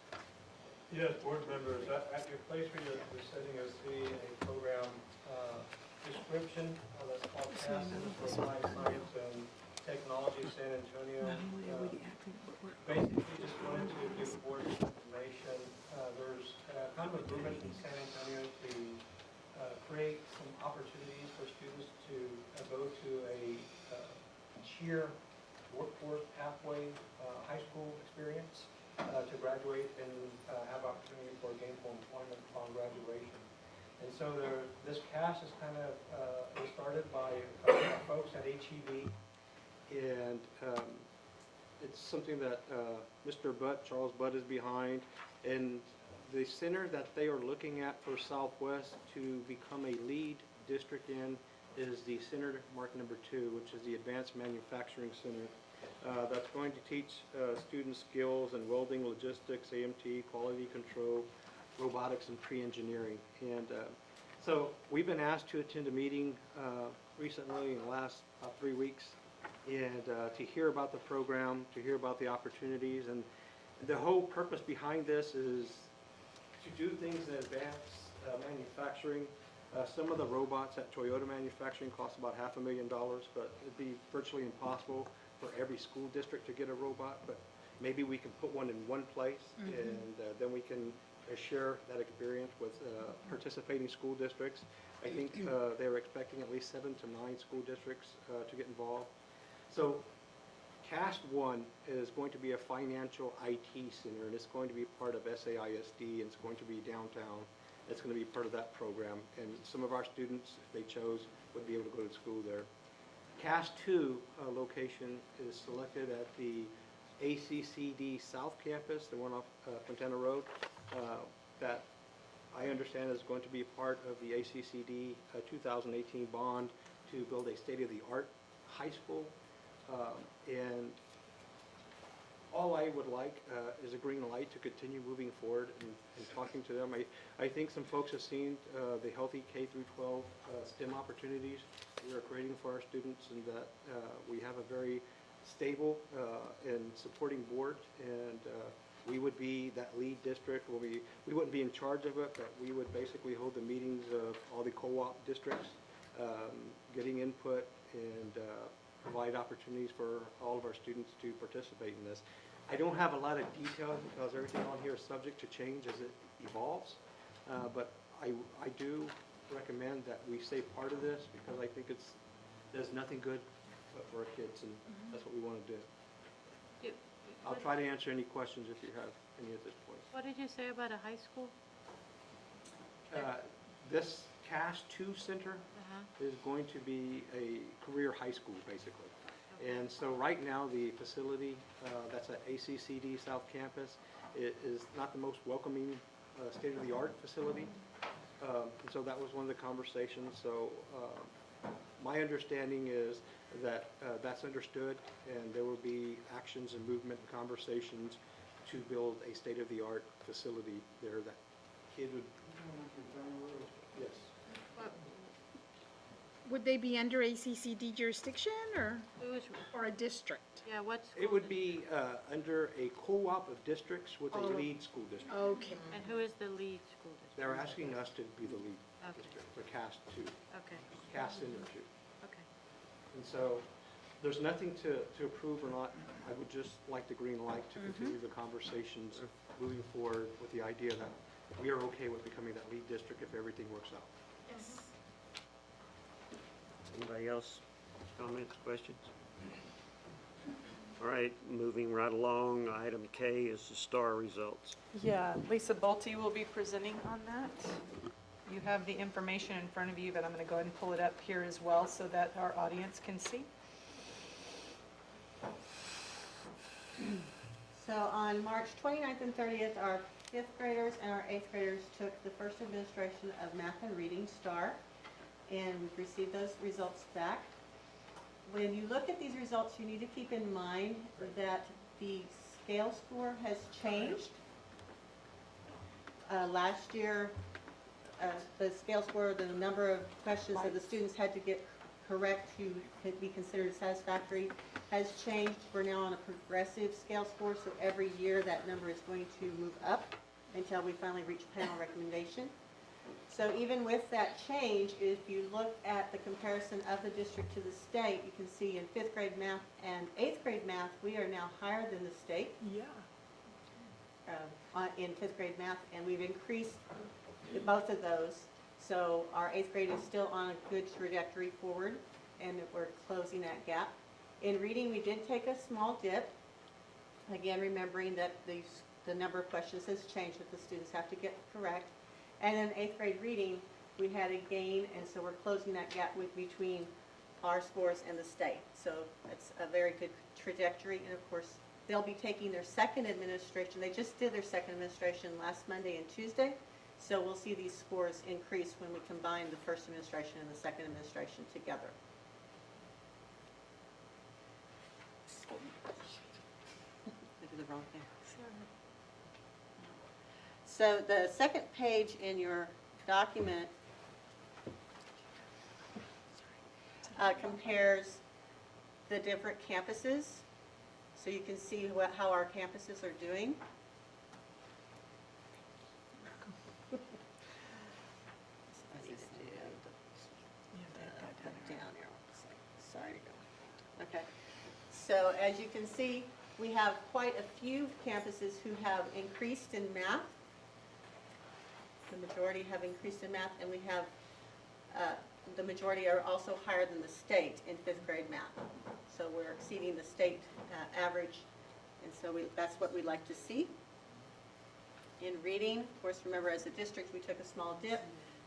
Yes, board members, at your place where you're sending us a program description that's called CAST, for Life Science and Technology San Antonio. Basically, just wanted to give the board some information. There's kind of a movement in San Antonio to create some opportunities for students to go to a cheer workforce pathway high school experience to graduate and have opportunity for gainful employment upon graduation. And so this CAST is kind of was started by folks at HEB, and it's something that Mr. Butt, Charles Butt, is behind. And the center that they are looking at for Southwest to become a lead district in is the center mark number 2, which is the Advanced Manufacturing Center. That's going to teach students skills in welding, logistics, AMT, quality control, robotics, and pre-engineering. And so we've been asked to attend a meeting recently in the last 3 weeks, and to hear about the program, to hear about the opportunities. And the whole purpose behind this is to do things in advanced manufacturing. Some of the robots at Toyota Manufacturing cost about $500,000, but it'd be virtually impossible for every school district to get a robot. But maybe we can put one in one place, and then we can share that experience with participating school districts. I think they're expecting at least 7 to 9 school districts to get involved. So CAST 1 is going to be a financial IT center, and it's going to be part of SAISD, and it's going to be downtown. It's going to be part of that program, and some of our students, if they chose, would be able to go to school there. CAST 2 location is selected at the ACCD South Campus, the one off Fontana Road, that I understand is going to be part of the ACCD 2018 bond to build a state-of-the-art high school. And all I would like is a green light to continue moving forward and talking to them. I think some folks have seen the healthy K through 12 STEM opportunities we are creating for our students, and that we have a very stable and supporting board, and we would be that lead district. We wouldn't be in charge of it, but we would basically hold the meetings of all the co-op districts, getting input and provide opportunities for all of our students to participate in this. I don't have a lot of details because everything on here is subject to change as it evolves, but I do recommend that we stay part of this because I think there's nothing good but for our kids, and that's what we want to do. I'll try to answer any questions if you have any at this point. What did you say about a high school? This CAS 2 Center is going to be a career high school, basically. And so right now, the facility that's at ACCD South Campus is not the most welcoming state-of-the-art facility. And so that was one of the conversations. So my understanding is that that's understood, and there will be actions and movement and conversations to build a state-of-the-art facility there that kid would. Yes. Would they be under ACCD jurisdiction or a district? Yeah, what's? It would be under a co-op of districts with a lead school district. Okay. And who is the lead school district? They're asking us to be the lead Okay. district for CAS 2. Okay. CAS Center 2. Okay. And so there's nothing to approve or not. I would just like the green light to continue the conversations moving forward with the idea that we are okay with becoming that lead district if everything works out. Yes. Anybody else? Comments, questions? All right, moving right along, item K is the STAR results. Yeah, Lisa Bolte will be presenting on that. You have the information in front of you, but I'm going to go ahead and pull it up here as well so that our audience can see. So on March 29th and 30th, our 5th graders and our 8th graders took the first administration of math and reading STAR, and we've received those results back. When you look at these results, you need to keep in mind that the scale score has changed. Last year, the scale score, the number of questions that the students had to get correct to be considered satisfactory, has changed. We're now on a progressive scale score, so every year that number is going to move up until we finally reach panel recommendation. So even with that change, if you look at the comparison of the district to the state, you can see in 5th grade math and 8th grade math, we are now higher than the state. Yeah. In 5th grade math, and we've increased both of those. So our 8th grade is still on a good trajectory forward, and we're closing that gap. In reading, we did take a small dip. Again, remembering that the number of questions has changed that the students have to get correct. And in 8th grade reading, we had a gain, and so we're closing that gap between our scores and the state. So it's a very good trajectory, and of course, they'll be taking their second administration. They just did their second administration last Monday and Tuesday, so we'll see these scores increase when we combine the first administration and the second administration together. I did the wrong thing. So the second page in your document compares the different campuses, so you can see how our campuses are doing. Okay, so as you can see, we have quite a few campuses who have increased in math. The majority have increased in math, and we have the majority are also higher than the state in 5th grade math. So we're exceeding the state average, and so that's what we'd like to see. In reading, of course, remember as a district we took a small dip,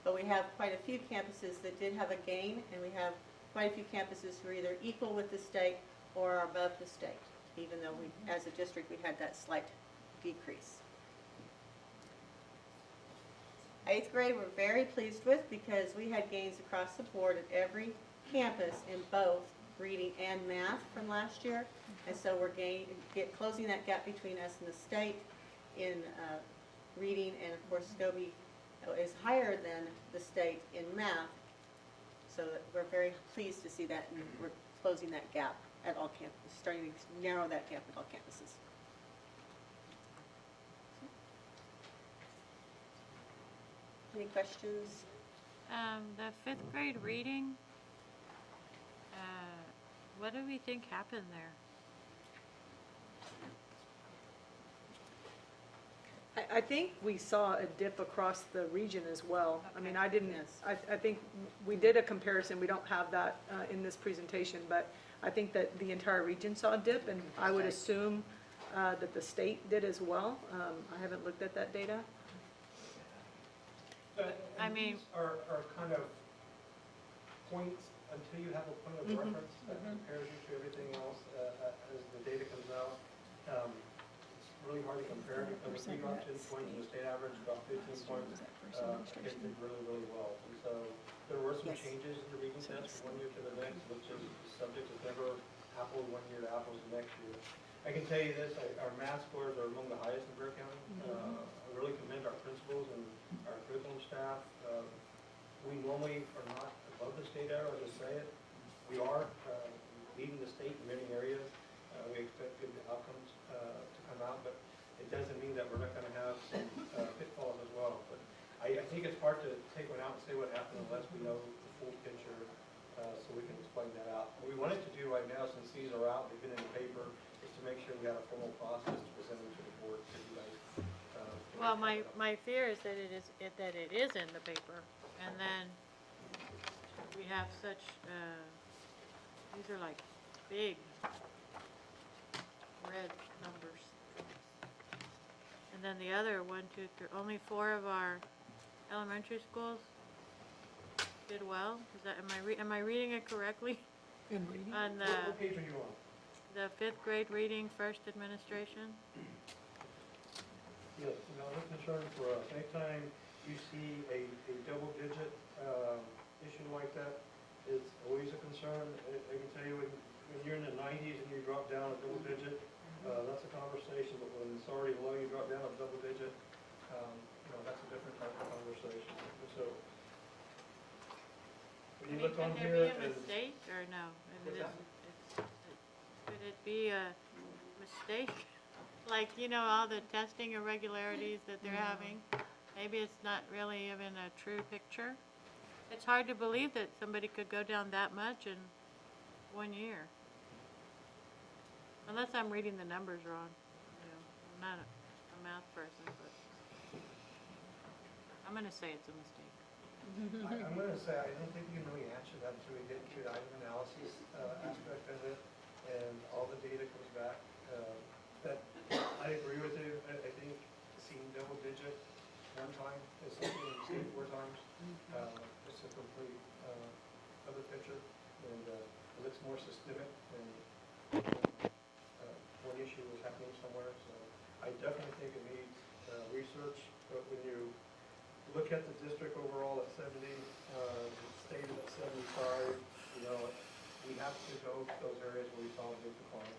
but we have quite a few campuses that did have a gain, and we have quite a few campuses who are either equal with the state or are above the state, even though we, as a district, we had that slight decrease. 8th grade we're very pleased with because we had gains across the board at every campus in both reading and math from last year, and so we're closing that gap between us and the state in reading, and of course Scobie is higher than the state in math, so we're very pleased to see that, and we're closing that gap at all campuses, starting to narrow that gap at all campuses. Any questions? The 5th grade reading, what do we think happened there? I think we saw a dip across the region as well. I mean, I didn't, I think we did a comparison. We don't have that in this presentation, but I think that the entire region saw a dip, and I would assume that the state did as well. I haven't looked at that data. I mean- These are kind of points until you have a point of reference that compares you to everything else as the data comes out. It's really hard to compare because if we got 10 points and the state average about 15 points, it did really, really well. And so there were some changes in the reading test from one year to the next, which is subject is never apples one year to apples the next year. I can tell you this, our math scores are among the highest in Bexar County. I really commend our principals and our curriculum staff. We normally are not above the state average, I'll just say it. We are leading the state in many areas. We expect good outcomes to come out, but it doesn't mean that we're not going to have some pitfalls as well. But I think it's hard to take one out and say what happened unless we know the full picture, so we can explain that out. What we wanted to do right now, since these are out, they've been in the paper, is to make sure we had a formal process to present them to the board for you guys. Well, my fear is that it is in the paper, and then we have such, these are like big red numbers. And then the other 1, 2, 3, only 4 of our elementary schools did well. Is that, am I reading it correctly? In reading? On What page are you on? the 5th grade reading, first administration? Yes, now the concern for us, anytime you see a double-digit issue like that, it's always a concern. I can tell you when you're in the 90s and you drop down a double-digit, that's a conversation, but when it's already low, you drop down a double-digit, that's a different type of conversation. So, when you look on Could here, there be a mistake, or no? I mean, could it be a mistake? Like, all the testing irregularities that they're having? Maybe it's not really even a true picture. It's hard to believe that somebody could go down that much in 1 year. Unless I'm reading the numbers wrong. I'm not a math person, but I'm going to say it's a mistake. I'm going to say, I don't think we can really answer that until we get to the item analysis aspect of it, and all the data comes back. That I agree with you. I think seeing double digit one time is something you see 4 times. It's a complete other picture, and it looks more systemic than one issue was happening somewhere. So I definitely think it needs research. But when you look at the district overall at 70, state at 75, we have to go to those areas where we saw a big decline.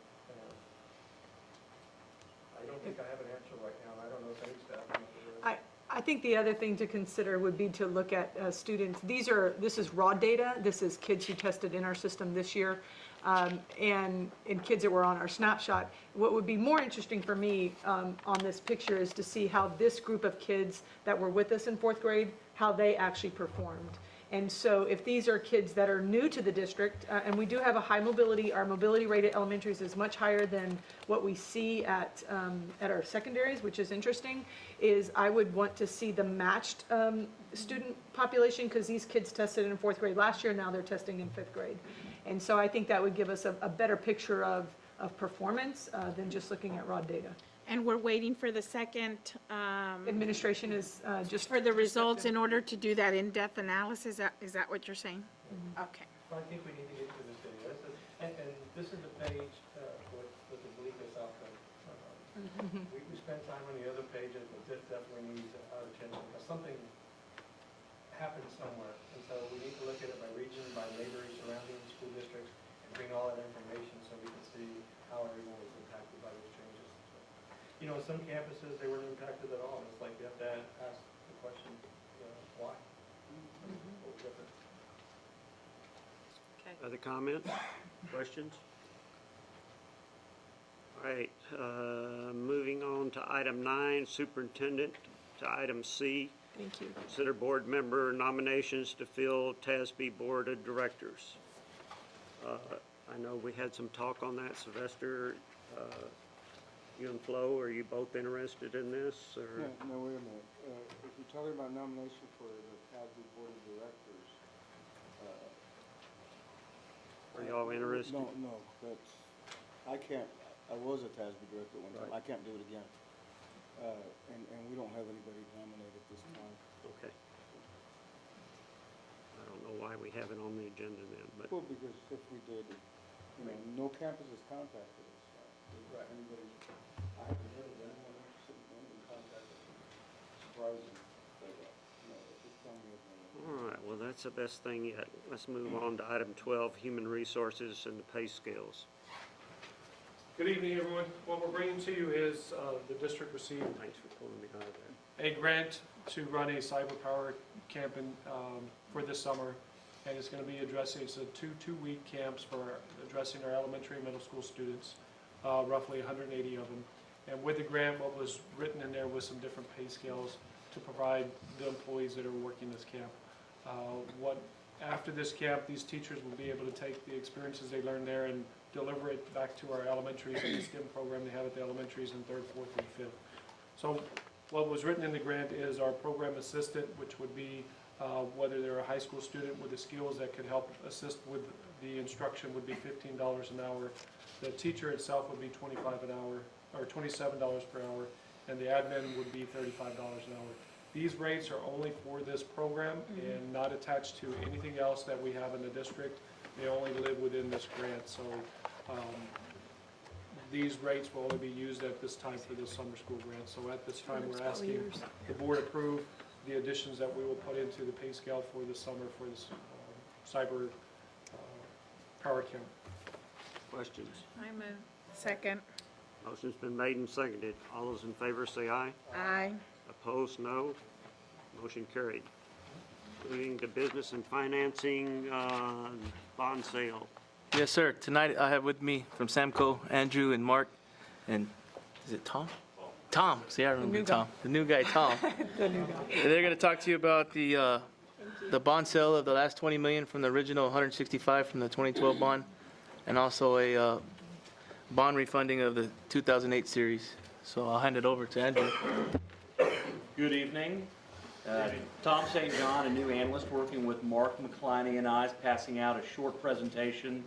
I don't think I have an answer right now. I don't know if any staff knows. I think the other thing to consider would be to look at students. This is raw data. This is kids who tested in our system this year, and kids that were on our snapshot. What would be more interesting for me on this picture is to see how this group of kids that were with us in 4th grade, how they actually performed. And so if these are kids that are new to the district, and we do have a high mobility, our mobility rate at elementaries is much higher than what we see at our secondaries, which is interesting, is I would want to see the matched student population, because these kids tested in 4th grade last year, now they're testing in 5th grade. And so I think that would give us a better picture of performance than just looking at raw data. And we're waiting for the second, Administration is just for the results in order to do that in-depth analysis. Is that what you're saying? Okay. Well, I think we need to get to this area. And this is the page with the bleakest outcome. We spent time on the other pages, but this definitely needs our attention, because something happened somewhere. And so we need to look at it by region, by neighboring surrounding school districts, and bring all that information so we can see how everyone was impacted by those changes. Some campuses, they weren't impacted at all. It's like you have to ask the question, why? What was different? Other comments, questions? All right, moving on to item 9, superintendent, to item C. Thank you. Consider board member nominations to fill TASB Board of Directors. I know we had some talk on that, Sylvester. You and Flo, are you both interested in this, or? No, wait a minute. If you're talking about nomination for the TASB Board of Directors. Are y'all interested? No, I can't. I was a TASB director one time. I can't do it again. And we don't have anybody nominated at this time. Okay. I don't know why we have it on the agenda then, but. Well, because if we did, no campus has contacted us. Anybody, I haven't heard of anyone interested in contacting us. Surprising, but, at this time we have no. All right, well, that's the best thing yet. Let's move on to item 12, human resources and the pay scales. Good evening, everyone. What we're bringing to you is the district received Thanks for pulling me out of there. a grant to run a cyber power camp for this summer. And it's going to be addressing, it's a two-week camps for addressing our elementary and middle school students, roughly 180 of them. And with the grant, what was written in there was some different pay scales to provide the employees that are working this camp. After this camp, these teachers will be able to take the experiences they learned there and deliver it back to our elementaries and the STEM program they have at the elementaries in 3rd, 4th, and 5th. So what was written in the grant is our program assistant, which would be whether they're a high school student with the skills that could help assist with the instruction would be $15 an hour. The teacher itself would be $25 an hour, or $27 per hour, and the admin would be $35 an hour. These rates are only for this program and not attached to anything else that we have in the district. They only live within this grant, so these rates will only be used at this time for this summer school grant. So at this time, we're asking the board approve the additions that we will put into the pay scale for this summer for this cyber power camp. Questions? I move. Second. Motion's been made and seconded. All those in favor say aye. Aye. Opposed, no. Motion carried. Moving to business and financing, bond sale. Yes, sir. Tonight I have with me from Samco, Andrew and Mark, and is it Tom? Tom. See, I remember Tom. The new guy, Tom. The new guy. They're going to talk to you about the bond sale of the last 20 million from the original 165 from the 2012 bond, and also a bond refunding of the 2008 series. So I'll hand it over to Andrew. Good evening. Tom St. John, a new analyst working with Mark McCliney and I, is passing out a short presentation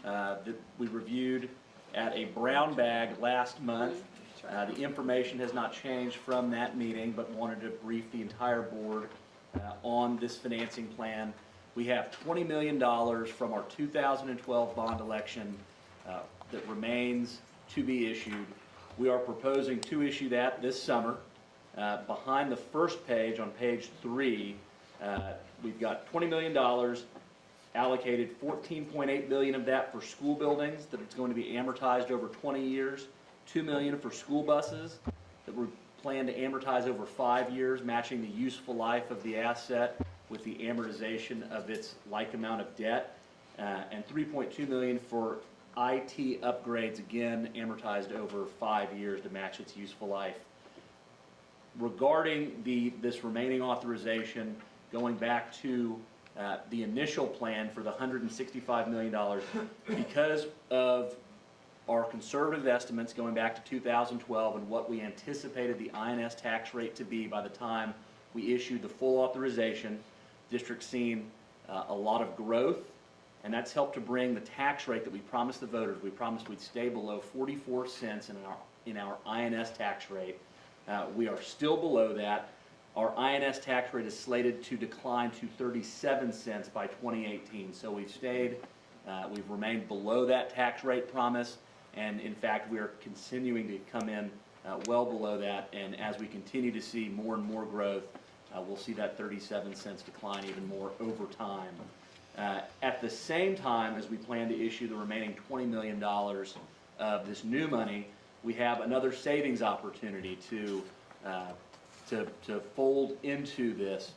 that we reviewed at a brown bag last month. The information has not changed from that meeting, but wanted to brief the entire board on this financing plan. We have $20 million from our 2012 bond election that remains to be issued. We are proposing to issue that this summer. Behind the first page, on page 3, we've got $20 million allocated, $14.8 billion of that for school buildings that it's going to be amortized over 20 years, $2 million for school buses that we plan to amortize over 5 years, matching the useful life of the asset with the amortization of its like amount of debt, and $3.2 million for IT upgrades, again amortized over 5 years to match its useful life. Regarding this remaining authorization, going back to the initial plan for the $165 million, because of our conservative estimates going back to 2012 and what we anticipated the INS tax rate to be by the time we issued the full authorization, district's seen a lot of growth, and that's helped to bring the tax rate that we promised the voters. We promised we'd stay below 44 cents in our INS tax rate. We are still below that. Our INS tax rate is slated to decline to 37 cents by 2018. So we've remained below that tax rate promise, and in fact we are continuing to come in well below that, and as we continue to see more and more growth, we'll see that 37 cents decline even more over time. At the same time as we plan to issue the remaining $20 million of this new money, we have another savings opportunity to fold into this.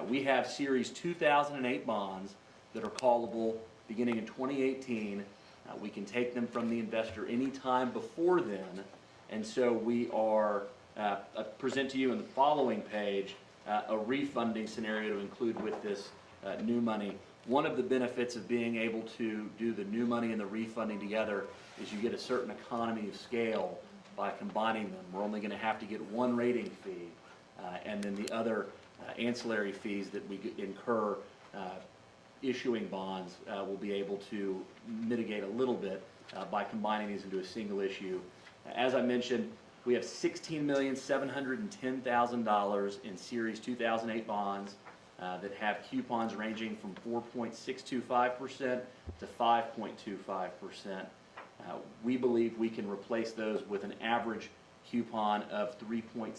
We have Series 2008 bonds that are callable beginning in 2018. We can take them from the investor any time before then, and so we are present to you in the following page a refunding scenario to include with this new money. One of the benefits of being able to do the new money and the refunding together is you get a certain economy of scale by combining them. We're only going to have to get one rating fee, and then the other ancillary fees that we issuing bonds will be able to mitigate a little bit by combining these into a single issue. As I mentioned, we have $16,710,000 in Series 2008 bonds that have coupons ranging from 4.625% to 5.25%. We believe we can replace those with an average coupon of 3.62%.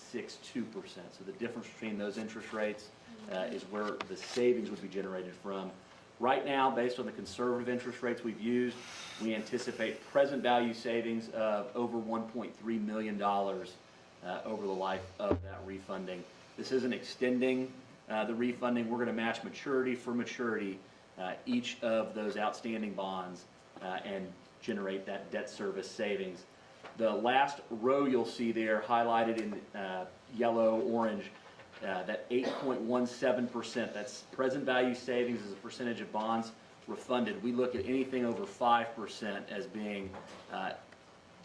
So the difference between those interest rates is where the savings would be generated from. Right now, based on the conservative interest rates we've used, we anticipate present value savings of over $1.3 million over the life of that refunding. This isn't extending the refunding. We're going to match maturity for maturity each of those outstanding bonds and generate that debt service savings. The last row you'll see there highlighted in yellow, orange, that 8.17%, that's present value savings as a percentage of bonds refunded. We look at anything over 5% as being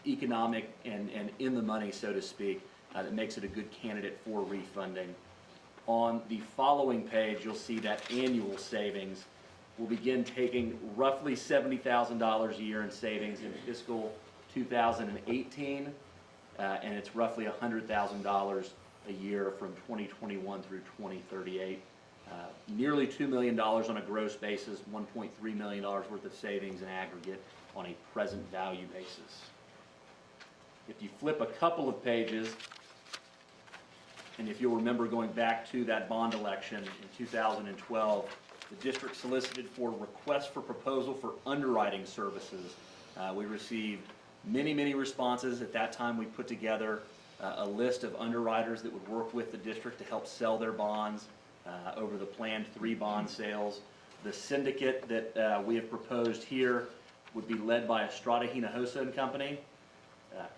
economic and in the money, so to speak, that makes it a good candidate for refunding. On the following page, you'll see that annual savings will begin taking roughly $70,000 a year in savings in fiscal 2018, and it's roughly $100,000 a year from 2021 through 2038. Nearly $2 million on a gross basis, $1.3 million worth of savings in aggregate on a present value basis. If you flip a couple of pages, and if you'll remember going back to that bond election in 2012, the district solicited for requests for proposal for underwriting services. We received many responses. At that time, we put together a list of underwriters that would work with the district to help sell their bonds over the planned 3 bond sales. The syndicate that we have proposed here would be led by Estrada Hinojosa and Company,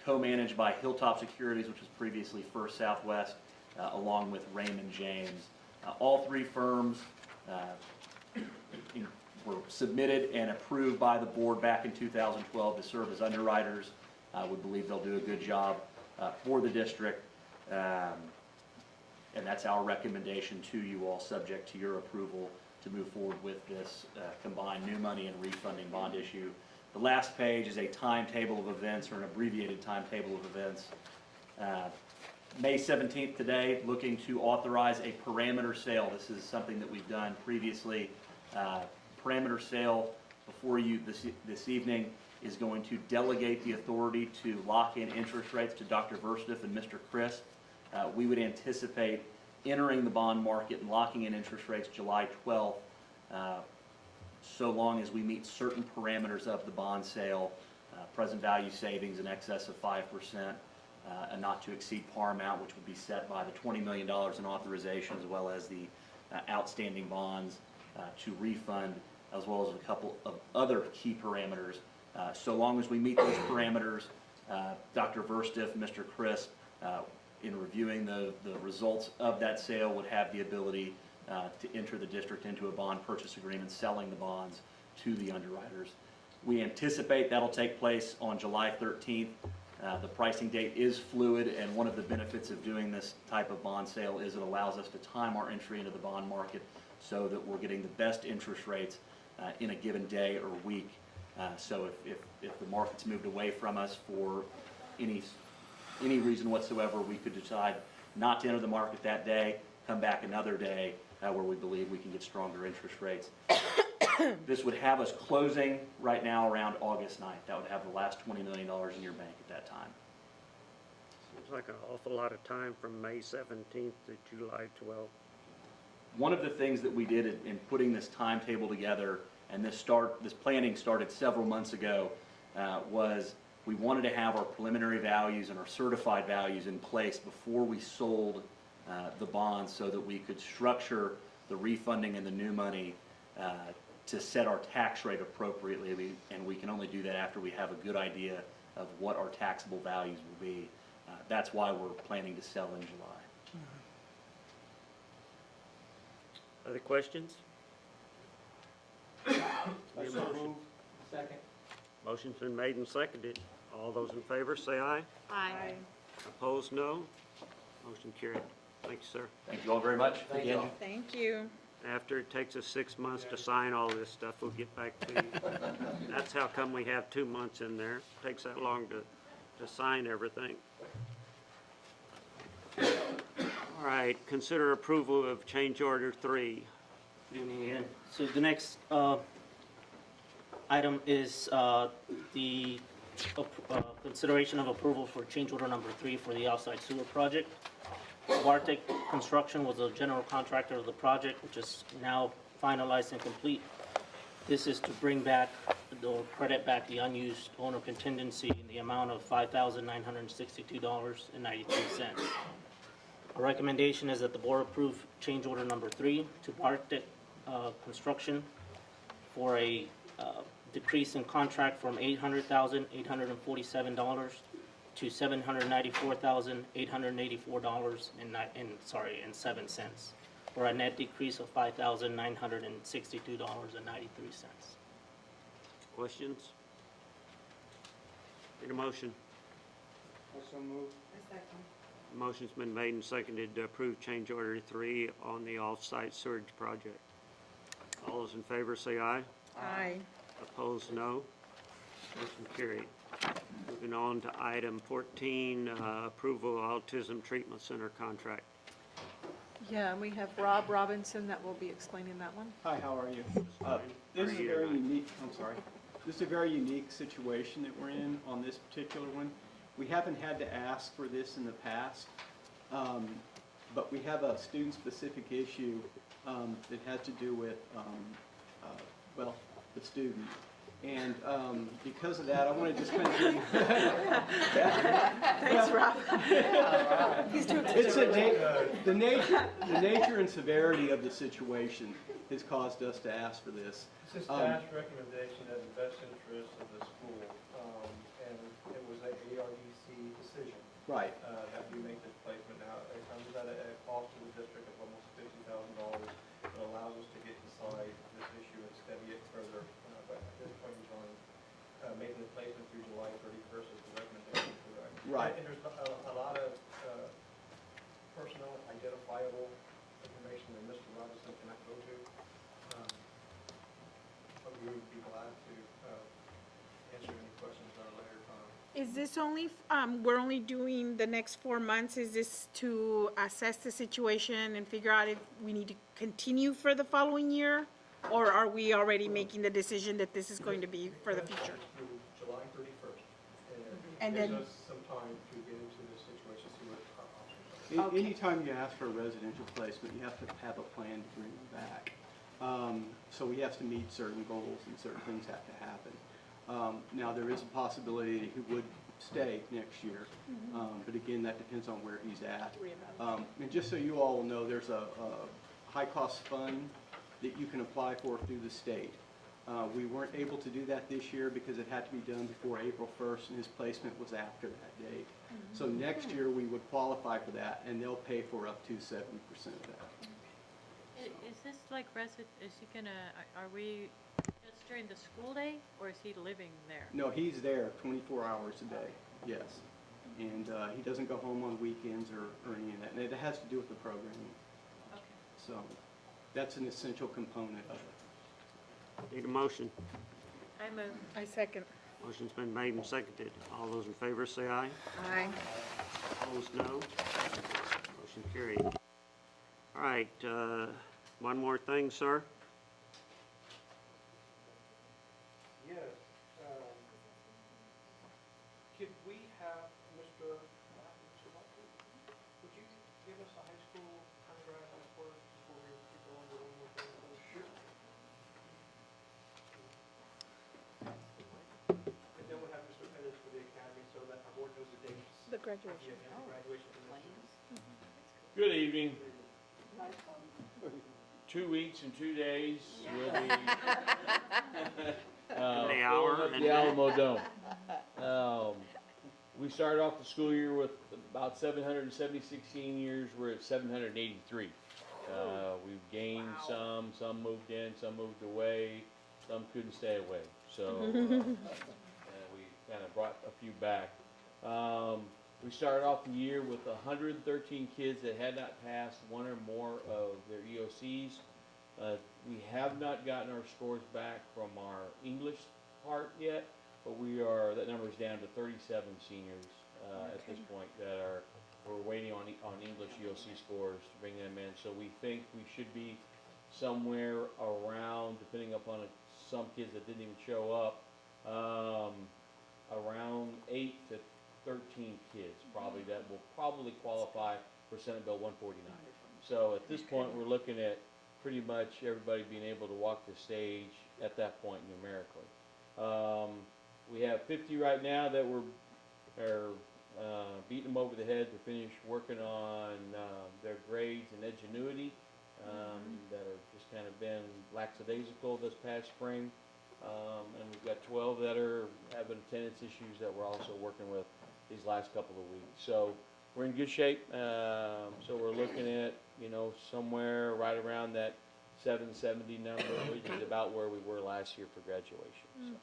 co-managed by Hilltop Securities, which was previously First Southwest, along with Raymond James. All 3 firms were submitted and approved by the board back in 2012 to serve as underwriters. We believe they'll do a good job for the district, and that's our recommendation to you all, subject to your approval to move forward with this combined new money and refunding bond issue. The last page is a timetable of events, or an abbreviated timetable of events. May 17th today, looking to authorize a parameter sale. This is something that we've done previously. Parameter sale before you this evening is going to delegate the authority to lock in interest rates to Dr. Verstiff and Mr. Crisp. We would anticipate entering the bond market and locking in interest rates July 12th, so long as we meet certain parameters of the bond sale, present value savings in excess of 5%, and not to exceed par amount, which would be set by the $20 million in authorization, as well as the outstanding bonds to refund, as well as a couple of other key parameters. So long as we meet those parameters, Dr. Verstiff and Mr. Crisp, in reviewing the results of that sale, would have the ability to enter the district into a bond purchase agreement, selling the bonds to the underwriters. We anticipate that'll take place on July 13th. The pricing date is fluid, and one of the benefits of doing this type of bond sale is it allows us to time our entry into the bond market so that we're getting the best interest rates in a given day or week. So if the market's moved away from us for any reason whatsoever, we could decide not to enter the market that day, come back another day where we believe we can get stronger interest rates. This would have us closing right now around August 9th. That would have the last $20 million in your bank at that time. Seems like an awful lot of time from May 17th to July 12th. One of the things that we did in putting this timetable together, and this planning started several months ago, was we wanted to have our preliminary values and our certified values in place before we sold the bonds, so that we could structure the refunding and the new money to set our tax rate appropriately, and we can only do that after we have a good idea of what our taxable values will be. That's why we're planning to sell in July. Other questions? Second. Motion's been made and seconded. All those in favor say aye. Aye. Opposed, no. Motion carried. Thank you, sir. Thank you all very much. Thank you all. Thank you. After it takes us 6 months to sign all this stuff, we'll get back to you. That's how come we have 2 months in there. Takes that long to sign everything. All right, consider approval of change order 3. Good evening again. So the next item is the consideration of approval for change order number 3 for the outside sewer project. Bartek Construction was the general contractor of the project, which is now finalized and complete. This is to bring back or credit back the unused owner contingency in the amount of $5,962.93. Our recommendation is that the board approve change order number 3 to Bartek Construction for a decrease in contract from $800,847 to $794,884.07, or a net decrease of $5,962.93. Questions? Need a motion? Also move. Motion's been made and seconded to approve change order 3 on the off-site sewage project. All those in favor say aye. Aye. Opposed, no. Motion carried. Moving on to item 14, approval of Autism Treatment Center contract. Yeah, and we have Rob Robinson that will be explaining that one. Hi, how are you? This is a very unique, I'm sorry. This is a very unique situation that we're in on this particular one. We haven't had to ask for this in the past, but we have a student-specific issue that has to do with, well, the student. And because of that, I want to just kind of give you... Thanks, Rob. He's too It's the nature and severity of the situation has caused us to ask for this. This is staff's recommendation in the best interest of the school, and it was a ARDC decision. Right. That we make this placement now. It comes at a cost to the district of almost $50,000. It allows us to get inside this issue and study it further. But at this point in time, making the placement through July 31st is the recommendation, correct? Right. And there's a lot of personal identifiable information that Mr. Robinson cannot go to. But we would be glad to answer any questions at a later time. Is this only, we're only doing the next 4 months? Is this to assess the situation and figure out if we need to continue for the following year? Or are we already making the decision that this is going to be for the future? Through July 31st. And Gives then- us some time to get into this situation, see what our options are. Anytime you ask for a residential placement, you have to have a plan to bring them back. So we have to meet certain goals and certain things have to happen. Now, there is a possibility that he would stay next year, but again, that depends on where he's at. And just so you all know, there's a high-cost fund that you can apply for through the state. We weren't able to do that this year because it had to be done before April 1st, and his placement was after that date. So next year, we would qualify for that, and they'll pay for up to 70% of that. Is this like is he gonna, are we just during the school day, or is he living there? No, he's there 24 hours a day, yes. And he doesn't go home on weekends or any of that, and it has to do with the programming. Okay. So that's an essential component of it. Need a motion? I move. I second. Motion's been made and seconded. All those in favor say aye. Aye. Opposed, no. Motion carried. All right, one more thing, sir. Yes. Could we have Mr. Would you give us a high school contract report before we go on to one more thing? Sure. And then we'll have Mr. Pettis for the academy so that our board knows the dates. The graduation. Yeah, and the graduation. Good evening. 2 weeks and 2 days will be the hour filling up and the Alamo Dome. We started off the school year with about 776 seniors. We're at 783. We've gained some moved in, some moved away, some couldn't stay away. So we kind of brought a few back. We started off the year with 113 kids that had not passed one or more of their EOCs, We have not gotten our scores back from our English part yet, but that number is down to 37 seniors at this point we're waiting on English EOC scores to bring them in. So we think we should be somewhere around, depending upon some kids that didn't even show up, around 8 to 13 kids probably that will probably qualify for Senate Bill 149. So at this point, we're looking at pretty much everybody being able to walk the stage at that point numerically. We have 50 right now that are beating them over the head to finish working on their grades and edgenuity that have just kind of been lackadaisical this past spring. And we've got 12 that are having attendance issues that we're also working with these last couple of weeks. So we're in good shape. So we're looking at, somewhere right around that 770 number, which is about where we were last year for graduation. So.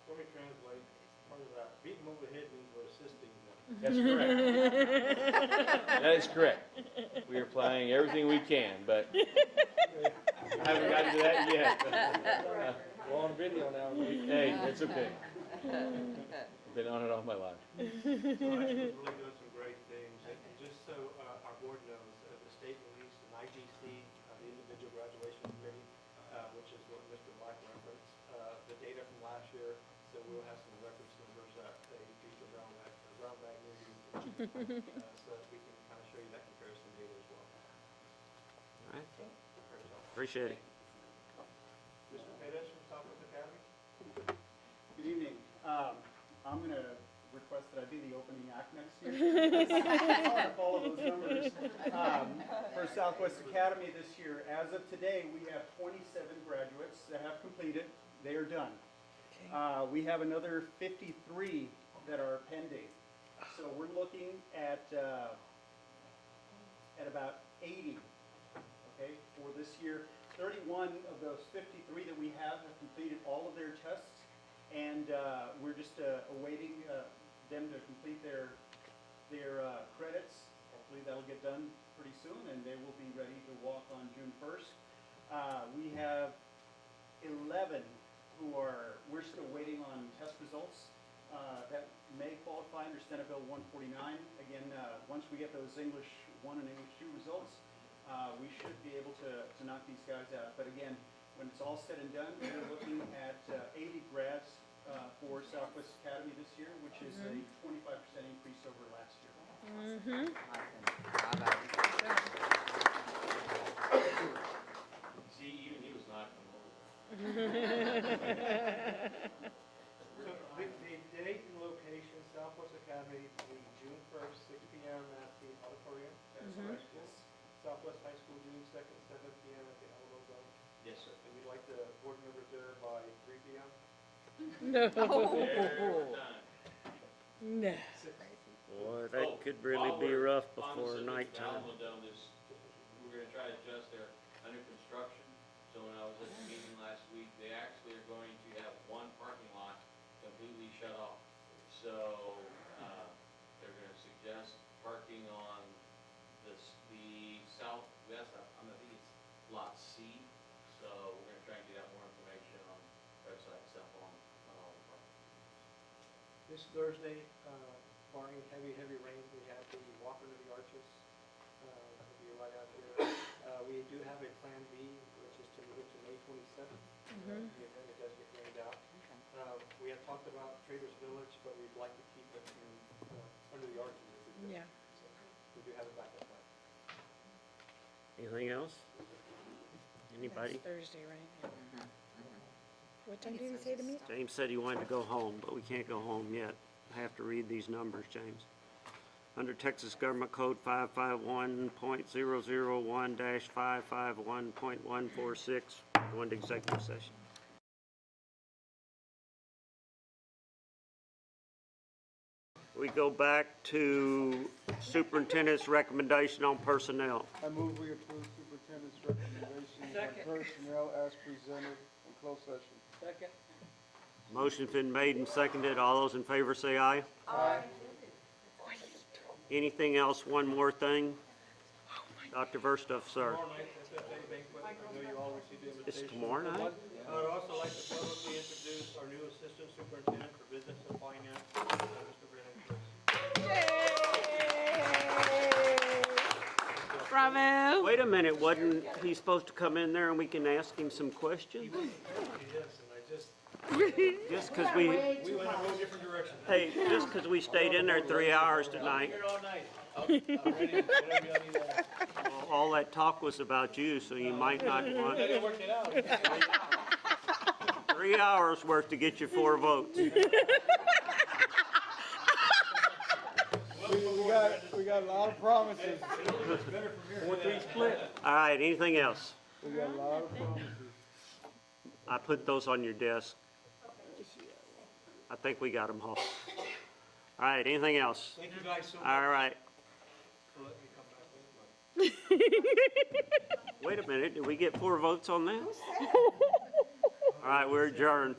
Let me translate part of that. Beating them over the head means we're assisting them. That's correct. That is correct. We are applying everything we can, but I haven't gotten to that yet. We're on video now. Hey, it's okay. I've been on it all my life. So actually, we're really doing some great things. And just so our board knows, the state released an IGC, the Individual Graduation Committee, which is what Mr. Black referenced, the data from last year. So we'll have some reference numbers that they feature around that movie, so that we can kind of show you that comparison data as well. All right. Appreciate it. Mr. Pettis from Southwest Academy. Good evening. I'm going to request that I be the opening act next year. It's hard to follow those numbers. For Southwest Academy this year, as of today, we have 27 graduates that have completed. They are done. We have another 53 that are pending. So we're looking at about 80, okay, for this year. 31 of those 53 that we have completed all of their tests, and we're just awaiting them to complete their credits. Hopefully that'll get done pretty soon, and they will be ready to walk on June 1st. We have 11 we're still waiting on test results that may qualify under Senate Bill 149. Again, once we get those English 1 and English 2 results, we should be able to knock these guys out. But again, when it's all said and done, we're looking at 80 grads for Southwest Academy this year, which is a 25% increase over last year. See, even he was not So the date and location, Southwest Academy, will be June 1st, 6 p.m. at the auditorium. That's correct. Yes. Southwest High School, June 2nd, 7 p.m. at the Alamo Dome. Yes, sir. And we'd like the board members there by 3 p.m. No. No. Boy, that could really be rough before nighttime. Alamo Dome is, we're going to try to adjust their under construction. So when I was at the meeting last week, they actually are going to have one parking lot completely shut off. So they're going to suggest parking on the southwest, I think it's lot C. So we're going to try and get out more information on the website itself on all the parking. This Thursday, barring heavy rain, we have the Walk Under the Arches. It'll be right out here. We do have a plan B, which is to move it to May 27th. If it does get rained out. We have talked about Traders Village, but we'd like to keep it under the arches if we could. Yeah. So we do have a backup plan. Anything else? Anybody? That's Thursday, right? What time did he say to me? James said he wanted to go home, but we can't go home yet. I have to read these numbers, James. Under Texas Government Code 551.001-551.146, go into executive session. We go back to superintendent's recommendation on personnel. I move we approve superintendent's recommendation on personnel as presented in closed session. Second. Motion's been made and seconded. All those in favor say aye. Aye. Anything else? One more thing. Dr. Verstuff, sir. Tomorrow night, SFA banquet, I know you all received the It's invitation. tomorrow night? I would also like to publicly introduce our new Assistant Superintendent for Business and Finance, Mr. Brennan Chris. Bravo. Wait a minute, wasn't he supposed to come in there and we can ask him some questions? Yes, and I just, Just because we, we went a whole different direction. hey, just because we stayed in there 3 hours tonight, Here all night. I'm ready, whatever y'all need. all that talk was about you, so you might not want I didn't work it out. 3 hours worth to get you 4 votes. We got a lot of promises. 4-3 split. All right, anything else? We got a lot of promises. I put those on your desk. I think we got them all. All right, anything else? Thank you guys so much. All right. for letting me come back. Wait a minute, did we get 4 votes on that? All right, we're adjourned.